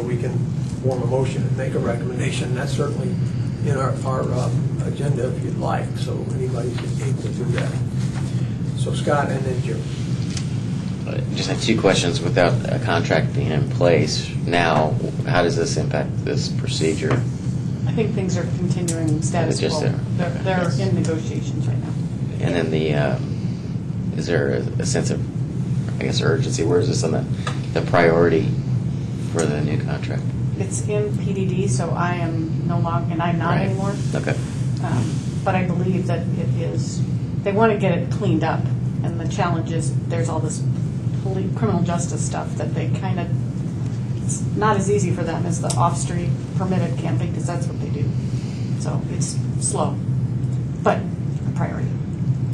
We can form a motion and make a recommendation. That's certainly in our agenda if you'd like. So anybody's able to do that. So Scott and then Jim. I just have two questions. Without a contract being in place now, how does this impact this procedure? I think things are continuing status Just quo. there. They're in negotiations right now. And then is there a sense of, I guess, urgency? Where is this on the priority for the new contract? It's in PDD, so I am no longer, and I'm not anymore. Okay. But I believe that it is, they want to get it cleaned up. And the challenge is there's all this criminal justice stuff that they kind of, it's not as easy for them as the off-street permitted camping, because that's what they do. So it's slow, but a priority.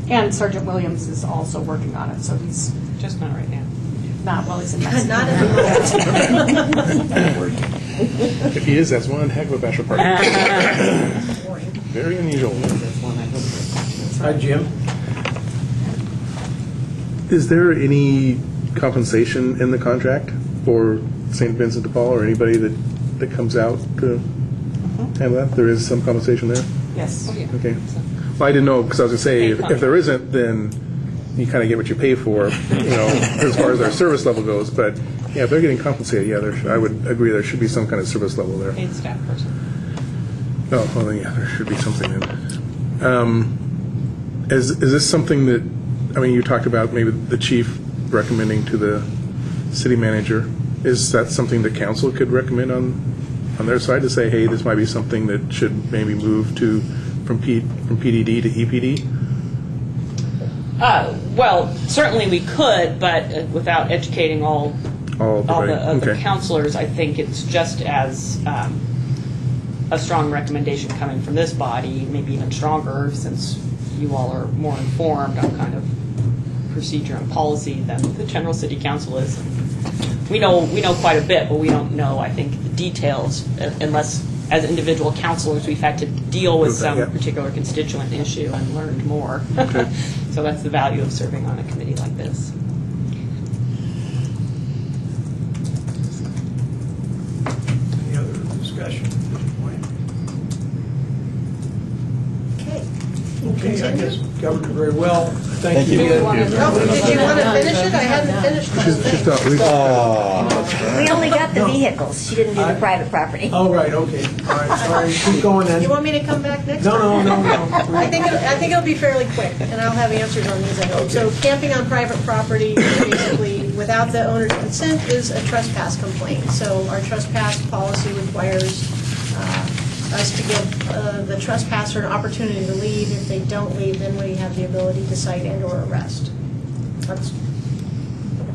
And Sergeant Williams is also working on it, so he's Just not right now. not, well, he's in Mexico. Not at the moment. If he is, that's one heck of a bachelor party. Very unusual. Hi, Jim. Is there any compensation in the contract for St. Vincent de Paul or anybody that comes out to handle that? There is some compensation there? Yes. Okay. Well, I didn't know, because I was going to say, if there isn't, then you kind of get what you pay for, as far as their service level goes. But, yeah, if they're getting compensated, I would agree there should be some kind of service level there. Paid staff person. Oh, well, then, yeah, there should be something then. Is this something that, you talked about maybe the chief recommending to the city manager. Is that something the council could recommend on their side to say, hey, this might be something that should maybe move from PDD to EPD? Well, certainly we could, but without educating all the counselors, I think it's just as a strong recommendation coming from this body, maybe even stronger, since you all are more informed on kind of procedure and policy than the general city council is. We know quite a bit, but we don't know, I think, the details unless, as individual counselors, we've had to deal with some particular constituent issue and learned more. Okay. So that's the value of serving on a committee like this. Any other discussion at this point? Okay, I guess we covered it very well. Thank you. Did you want to finish it? I hadn't finished the whole thing. We only got the vehicles. She didn't do the private property. Oh, right, okay. All right, sorry. Keep going then. You want me to come back next No. time? I think it'll be fairly quick, and I'll have answers on these, I hope. So camping on private property, basically, without the owner's consent, is a trespass complaint. So our trespass policy requires us to give the trespasser an opportunity to leave. If they don't leave, then we have the ability to cite and/or arrest. That's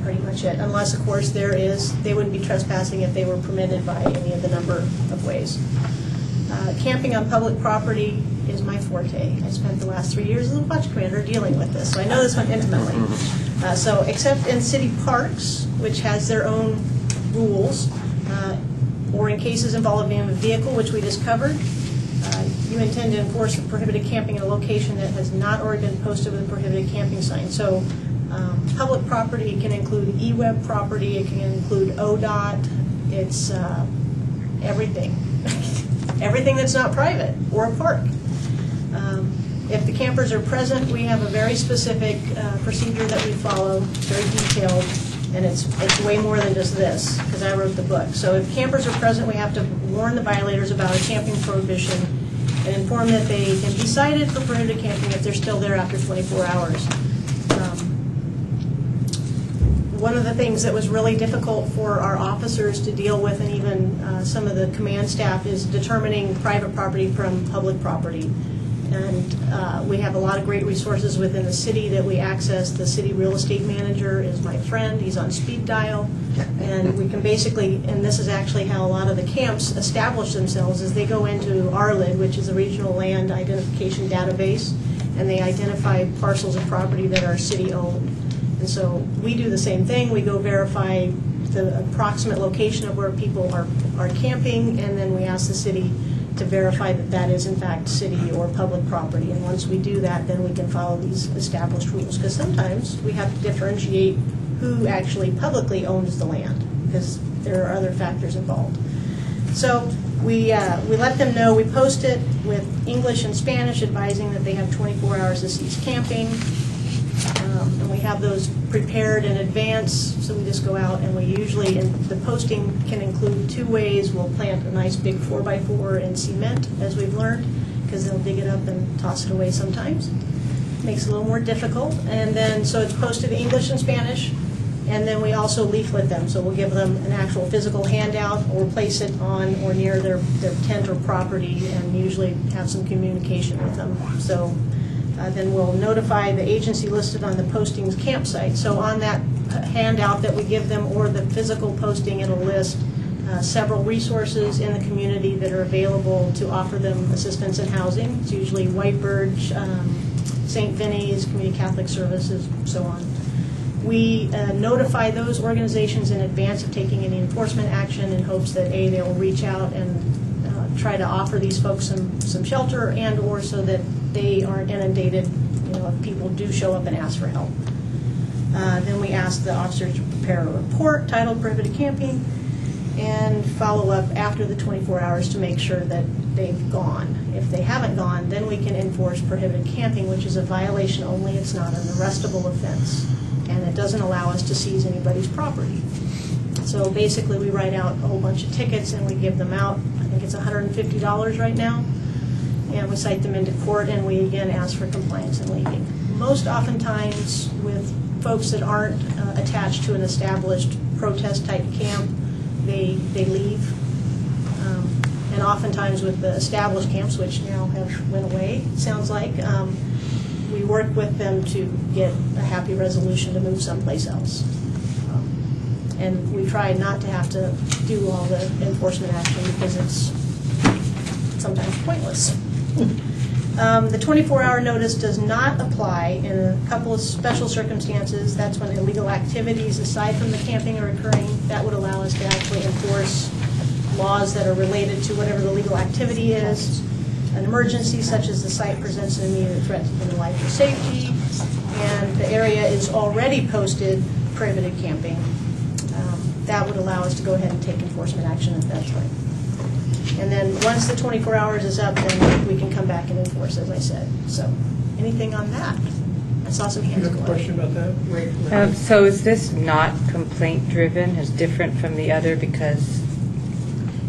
pretty much it. Unless, of course, they wouldn't be trespassing if they were permitted by any of the number of ways. Camping on public property is my forte. I spent the last 3 years as a watch commander dealing with this, so I know this one intimately. So except in city parks, which has their own rules, or in cases involving a vehicle, which we just covered, you intend to enforce the prohibited camping in a location that has not already been posted with a prohibited camping sign. So public property can include e-web property, it can include ODOT, it's everything. Everything that's not private or a park. If the campers are present, we have a very specific procedure that we follow, very detailed, and it's way more than just this, because I wrote the book. So if campers are present, we have to warn the violators about a camping prohibition and inform that they can be cited for prohibited camping if they're still there after 24 hours. One of the things that was really difficult for our officers to deal with, and even some of the command staff, is determining private property from public property. And we have a lot of great resources within the city that we access. The city real estate manager is my friend. He's on speed dial. And we can basically, and this is actually how a lot of the camps establish themselves, is they go into RLID, which is a regional land identification database, and they identify parcels of property that are city owned. And so we do the same thing. We go verify the approximate location of where people are camping, and then we ask the city to verify that that is in fact city or public property. And once we do that, then we can follow these established rules. Because sometimes we have to differentiate who actually publicly owns the land, because there are other factors involved. So we let them know. We post it with English and Spanish, advising that they have 24 hours to cease camping. And we have those prepared in advance, so we just go out and we usually, and the posting can include two ways. We'll plant a nice big 4x4 in cement, as we've learned, because they'll dig it up and toss it away sometimes. Makes it a little more difficult. And then, so it's posted in English and Spanish, and then we also leaflet them. So we'll give them an actual physical handout, or place it on or near their tent or property, and usually have some communication with them. So then we'll notify the agency listed on the posting's campsite. So on that handout that we give them, or the physical posting, it'll list several resources in the community that are available to offer them assistance in housing. It's usually Whitebird, St. Vinny's, Community Catholic Services, so on. We notify those organizations in advance of taking any enforcement action, in hopes that A, they'll reach out and try to offer these folks some shelter, and or so that they aren't inundated, if people do show up and ask for help. Then we ask the officers to prepare a report titled Prohibited Camping, and follow up after the 24 hours to make sure that they've gone. If they haven't gone, then we can enforce prohibited camping, which is a violation only. It's not an arrestable offense, and it doesn't allow us to seize anybody's property. So basically, we write out a whole bunch of tickets and we give them out. I think it's $150 right now. And we cite them into court, and we again ask for compliance and leaving. Most oftentimes with folks that aren't attached to an established protest type camp, they leave. And oftentimes with the established camps, which now have went away, it sounds like, we work with them to get a happy resolution to move someplace else. And we try not to have to do all the enforcement action, because it's sometimes pointless. The 24-hour notice does not apply in a couple of special circumstances. That's when illegal activities aside from the camping are occurring. That would allow us to actually enforce laws that are related to whatever the legal activity is. An emergency such as the site presents an immediate threat to human life or safety, and the area is already posted prohibited camping. That would allow us to go ahead and take enforcement action at that point. And then once the 24 hours is up, then we can come back and enforce, as I said. So anything on that? I saw some hands You have a go up. question about that? So is this not complaint-driven, is different from the other because?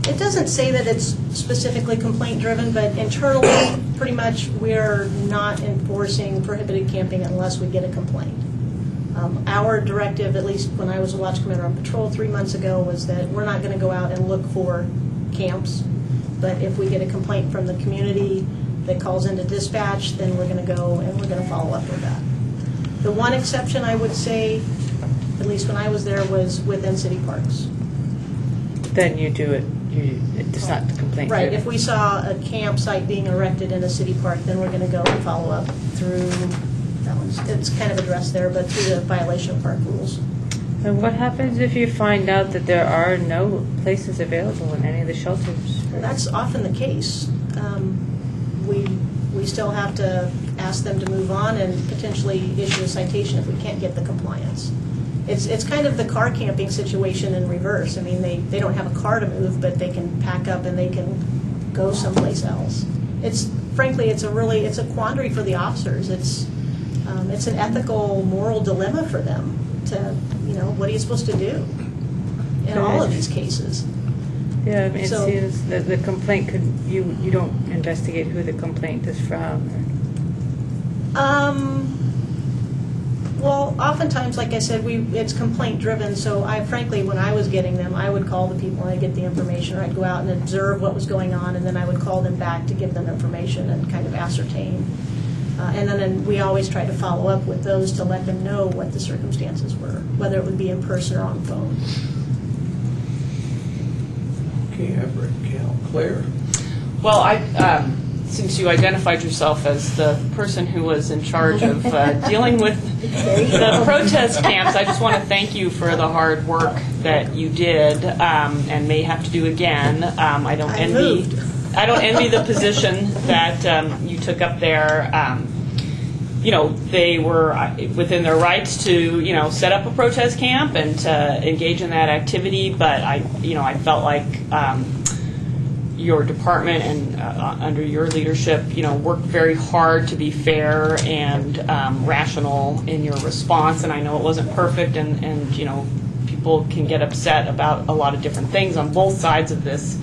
It doesn't say that it's specifically complaint-driven, but internally, pretty much, we're not enforcing prohibited camping unless we get a complaint. Our directive, at least when I was a watch commander on patrol 3 months ago, was that we're not going to go out and look for camps. But if we get a complaint from the community that calls into dispatch, then we're going to go and we're going to follow up with that. The one exception I would say, at least when I was there, was within city parks. Then you do it, it's not the complaint. Right, if we saw a campsite being erected in a city park, then we're going to go and follow up through, it's kind of addressed there, but through the violation of park rules. And what happens if you find out that there are no places available in any of the shelters? Well, that's often the case. We still have to ask them to move on and potentially issue a citation if we can't get the compliance. It's kind of the car camping situation in reverse. I mean, they don't have a car to move, but they can pack up and they can go someplace else. Frankly, it's a quandary for the officers. It's an ethical, moral dilemma for them to, what are you supposed to do in all of these cases? Yeah, I mean, it seems that the complaint you don't investigate who the complaint is from. Well, oftentimes, like I said, it's complaint driven. So frankly, when I was getting them, I would call the people and I'd get the information, or I'd go out and observe what was going on, and then I would call them back to give them information and kind of ascertain. And then we always try to follow up with those to let them know what the circumstances were, whether it would be in person or on phone. Okay, Everett, Cal, Claire. Well, since you identified yourself as the person who was in charge of dealing with the protest camps, I just want to thank you for the hard work that you did and may have to do again. I don't envy the position that you took up there. They were within their rights to, set up a protest camp and to engage in that activity. But I felt like your department and under your leadership, worked very hard to be fair and rational in your response. And I know it wasn't perfect, and people can get upset about a lot of different things on both sides of this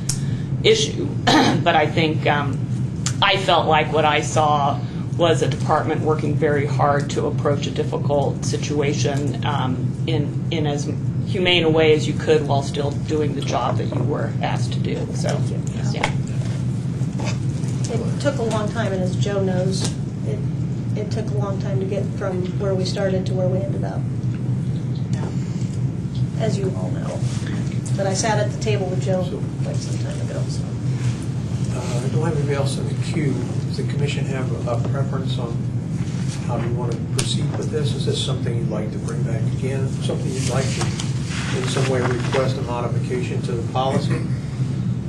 issue. But I think I felt like what I saw was a department working very hard to approach a difficult situation in as humane a way as you could while still doing the job that you were asked to do. So, yeah. It took a long time, and as Joe knows, it took a long time to get from where we started to where we ended up, as you all know. But I sat at the table with Joe quite some time ago. So. I don't have anybody else in the queue. Does the commission have a preference on how you want to proceed with this? Is this something you'd like to bring back again? Something you'd like to, in some way, request a modification to the policy?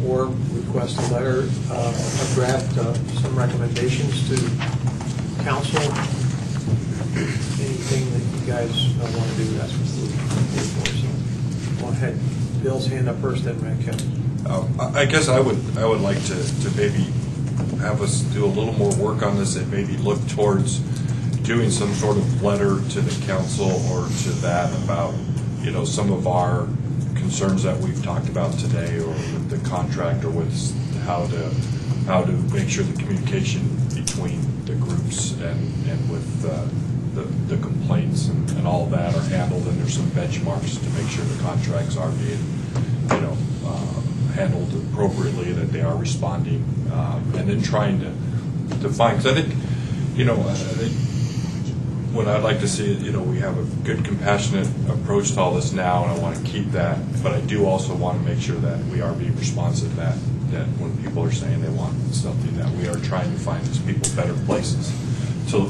Or request a letter, a draft, some recommendations to council? Anything that you guys want to do, that's what we're for. So, go ahead. Bill's hand up first, then Raquel. I guess I would like to maybe have us do a little more work on this and maybe look towards doing some sort of letter to the council or to that about, some of our concerns that we've talked about today, or with the contract, or with how to make sure the communication between the groups and with the complaints and all of that are handled, and there's some benchmarks to make sure the contracts are being handled appropriately, that they are responding, and then trying to find, because I think what I'd like to see, we have a good, compassionate approach to all this now, and I want to keep that, but I do also want to make sure that we are being responsive, that when people are saying they want something, that we are trying to find these people better places to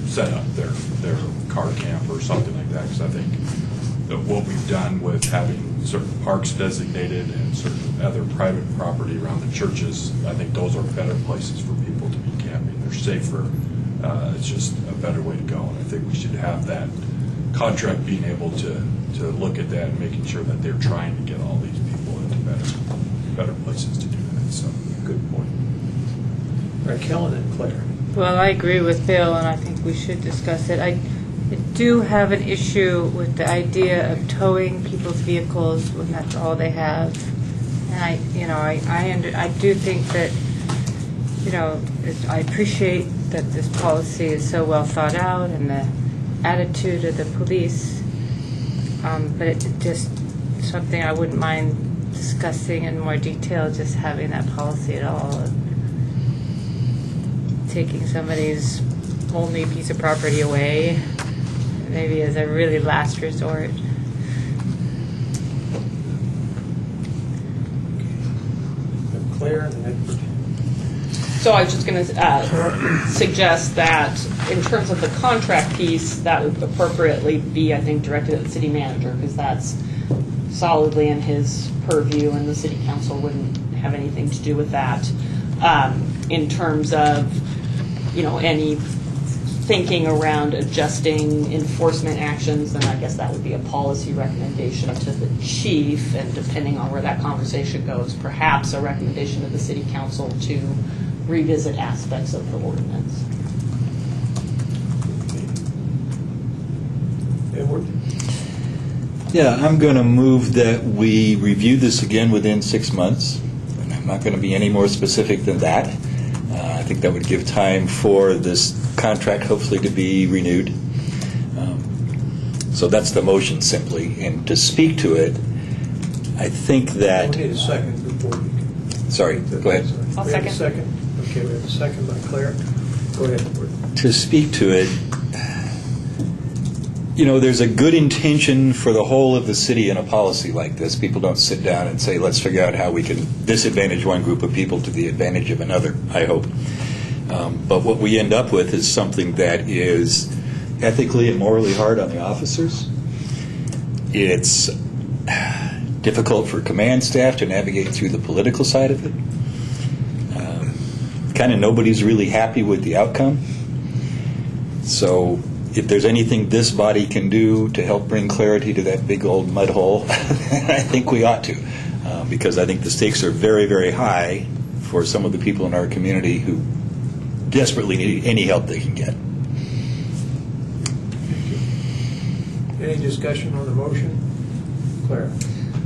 set up their car camp or something like that, because I think that what we've done with having certain parks designated and certain other private property around the churches, I think those are better places for people to be camping. They're safer. It's just a better way to go, and I think we should have that contract being able to look at that and making sure that they're trying to get all these people into better places to do that. So, good point. Raquel and then Claire. Well, I agree with Bill, and I think we should discuss it. I do have an issue with the idea of towing people's vehicles when that's all they have, and I do think that I appreciate that this policy is so well thought out and the attitude of the police, but it's just something I wouldn't mind discussing in more detail just having that policy at all. Taking somebody's only piece of property away, maybe as a really last resort. Claire and then So I was just going to suggest that in terms of the contract piece, that would appropriately be, I think, directed at the city manager, because that's solidly in his purview, and the city council wouldn't have anything to do with that. In terms of, any thinking around adjusting enforcement actions, then I guess that would be a policy recommendation to the chief, and depending on where that conversation goes, perhaps a recommendation to the city council to revisit aspects of the ordinance. Edward? Yeah, I'm going to move that we review this again within 6 months. And I'm not going to be any more specific than that. I think that would give time for this contract hopefully to be renewed. So that's the motion simply. And to speak to it, I think that... We need a second before you can... Sorry, go ahead. I'll We have a second. second. Okay, we have a second by Claire. Go ahead, Edward. To speak to it, there's a good intention for the whole of the city in a policy like this. People don't sit down and say, let's figure out how we can disadvantage one group of people to the advantage of another, I hope. But what we end up with is something that is ethically and morally hard on the officers. It's difficult for command staff to navigate through the political side of it. Kind of nobody's really happy with the outcome. So if there's anything this body can do to help bring clarity to that big old mud hole, I think we ought to, because I think the stakes are very, very high for some of the people in our community who desperately need any help they can get. Any discussion on the motion? Claire?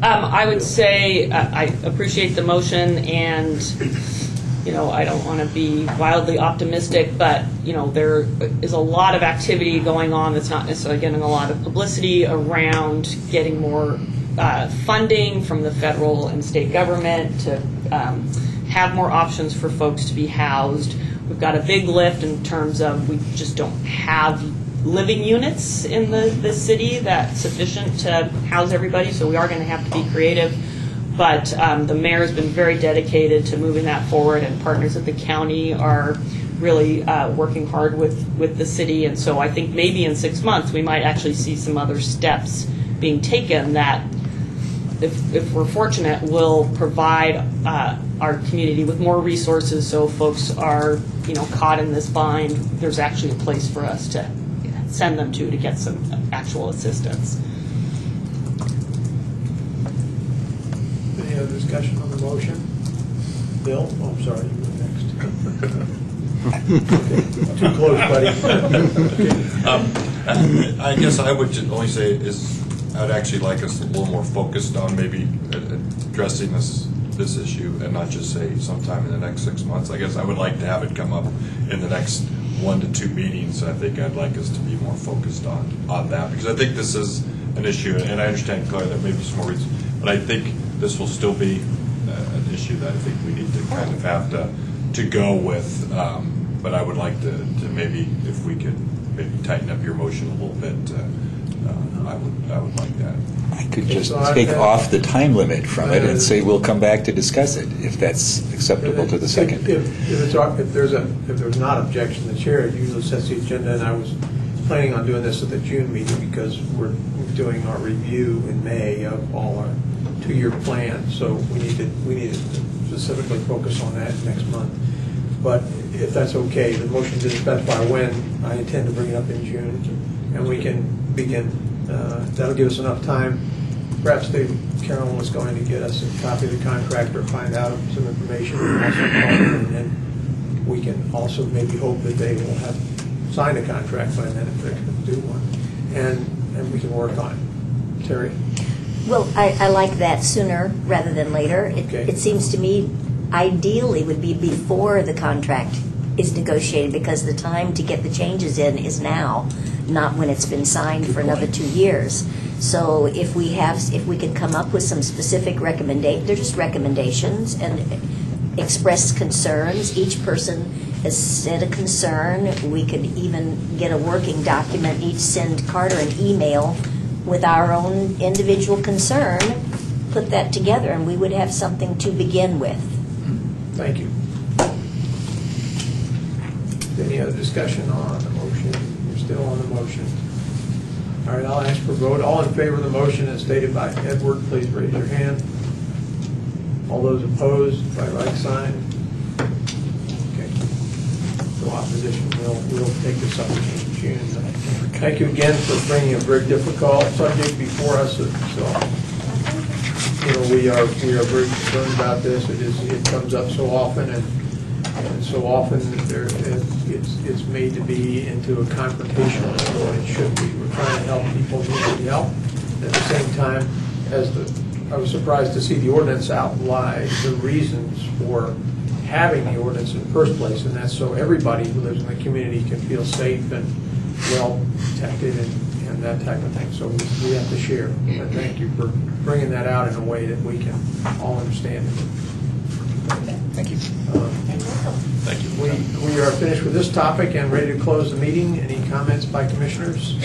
I would say I appreciate the motion, and I don't want to be wildly optimistic, but there is a lot of activity going on that's not necessarily getting a lot of publicity around getting more funding from the federal and state government to have more options for folks to be housed. We've got a big lift in terms of we just don't have living units in the city that's sufficient to house everybody, so we are going to have to be creative. But the mayor has been very dedicated to moving that forward, and partners at the county are really working hard with the city. And so I think maybe in 6 months we might actually see some other steps being taken that, if we're fortunate, will provide our community with more resources, so folks are caught in this bind, there's actually a place for us to send them to get some actual assistance. Any other discussion on the motion? Bill? Oh, I'm sorry, you were next. Okay. Too close, buddy. I guess I would just only say I'd actually like us a little more focused on maybe addressing this issue, and not just say sometime in the next 6 months. I guess I would like to have it come up in the next 1 to 2 meetings. I think I'd like us to be more focused on that, because I think this is an issue, and I understand, Claire, there may be some more reasons, but I think this will still be an issue that I think we need to kind of have to go with. But I would like to maybe, if we could maybe tighten up your motion a little bit, I would like that. I could just take off the time limit from it and say we'll come back to discuss it, if that's acceptable to the second. If there's not objection, the chair usually sets the agenda, and I was planning on doing this at the June meeting because we're doing our review in May of all our 2-year plan, so we need to specifically focus on that next month. But if that's okay, the motion didn't specify when. I intend to bring it up in June, and we can begin. That'll give us enough time. Perhaps Carolyn was going to get us a copy of the contract or find out some information, and then we can also maybe hope that they will have signed a contract by then if they're going to do one, and we can work on it. Terry? Well, I like that sooner rather than later. It seems to me ideally would be before the contract is negotiated, because the time to get the changes in is now, not when it's been signed for another 2 years. So if we can come up with some specific they're just recommendations, and express concerns. Each person has said a concern. We could even get a working document, each send Carter an email with our own individual concern, put that together, and we would have something to begin with. Thank you. Any other discussion on the motion? We're still on the motion. All right, I'll ask for a vote. All in favor of the motion as stated by Edward, please raise your hand. All those opposed, by like sign. Okay. No opposition. We'll take this up in June. Thank you again for bringing a very difficult subject before us. So, we are very concerned about this. It comes up so often, and so often it's made to be into a confrontational what it should be. We're trying to help people who need help. At the same time, I was surprised to see the ordinance outline the reasons for having the ordinance in the first place, and that's so everybody who lives in the community can feel safe and well protected and that type of thing. So we have to share. And thank you for bringing that out in a way that we can all understand it. Thank you. Thank you. We are finished with this topic and ready to close the meeting. Any comments by commissioners?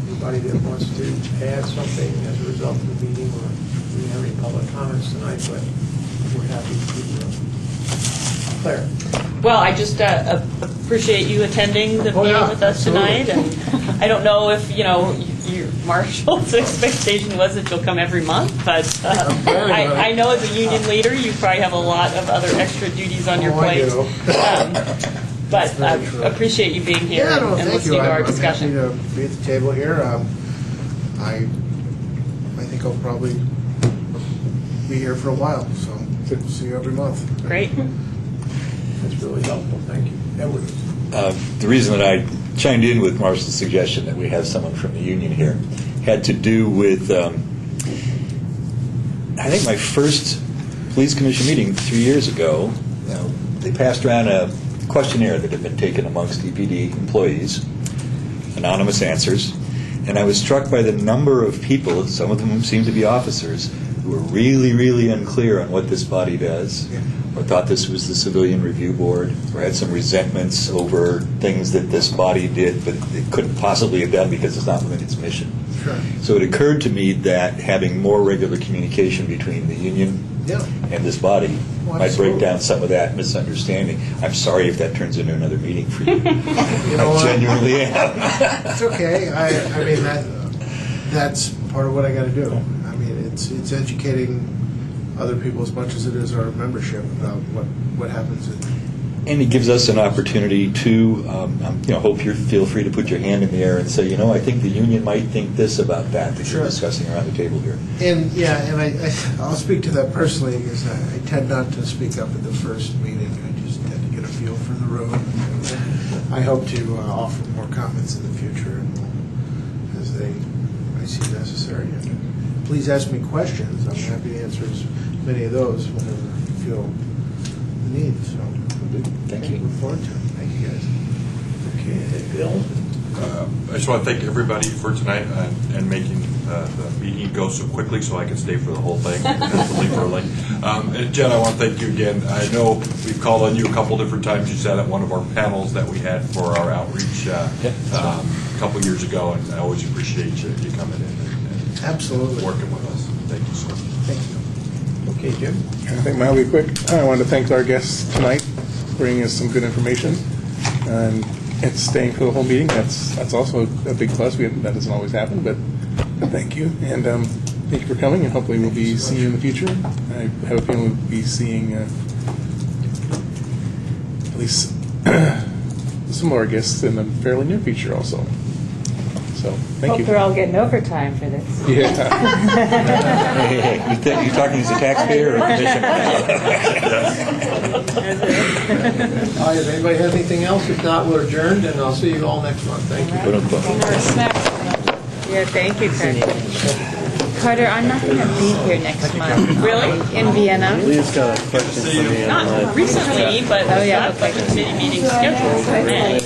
Anybody that wants to add something as a result of the meeting, or we have any public comments tonight, but we're happy to Claire. Well, I just appreciate you attending the meeting with us absolutely. tonight, and I don't know if your Marshall's expectation was that you'll come every month, but I know as a union leader you probably have a lot of other extra duties on your plate. But I appreciate you being here and listening to our discussion. I'm happy to be at the table here. I think I'll probably be here for a while, so see you every month. Great. That's really helpful. Thank you. Edward. The reason that I chimed in with Marshall's suggestion that we have someone from the union here had to do with, I think my first police commission meeting 3 years ago, they passed around a questionnaire that had been taken amongst EPD employees, anonymous answers, and I was struck by the number of people, some of them seemed to be officers, who were really, really unclear on what this body does, or thought this was the Civilian Review Board, or had some resentments over things that this body did, but it couldn't possibly have done because it's not within its mission. Sure. So it occurred to me that having more regular communication between the union and this body might break down some of that misunderstanding. I'm sorry if that turns into another meeting for you. I genuinely am. It's okay. I mean, that's part of what I got to do. I mean, it's educating other people as much as it is our membership about what happens. And it gives us an opportunity to, hope you feel free to put your hand in the air and say, I think the union might think this about that you're discussing around the table here. And I'll speak to that personally because I tend not to speak up at the first meeting. I just tend to get a feel for the room. I hope to offer more comments in the future as I see necessary. Please ask me questions. I'm happy to answer as many of those whenever you feel the need. So, thank you. Look forward to it. Thank you, guys. Okay, Bill. I just want to thank everybody for tonight and making the meeting go so quickly so I can stay for the whole thing. And Jen, I want to thank you again. I know we've called on you a couple different times. You sat at one of our panels that we had for our outreach a couple years ago, and I always appreciate you coming in and absolutely working with us. Thank you so much. Thank you. Okay, Jim. I think mine will be quick. I want to thank our guests tonight for bringing us some good information. And it's staying for the whole meeting. That's also a big plus. That doesn't always happen, but thank you. And thank you for coming, and hopefully we'll be seeing you in the future. I have a feeling we'll be seeing at least some more guests in the fairly near future also. So, thank you. Hope they're all getting overtime for this. Yeah. You talking as a taxpayer or a commissioner? Does anybody have anything else? If not, we're adjourned, and I'll see you all next month. Thank you. Yeah, thank you, Carter. Carter, I'm not going to be here next month. Really? In Vienna. Leah's got a question for me. Not recently, but I've got a committee meeting scheduled for May.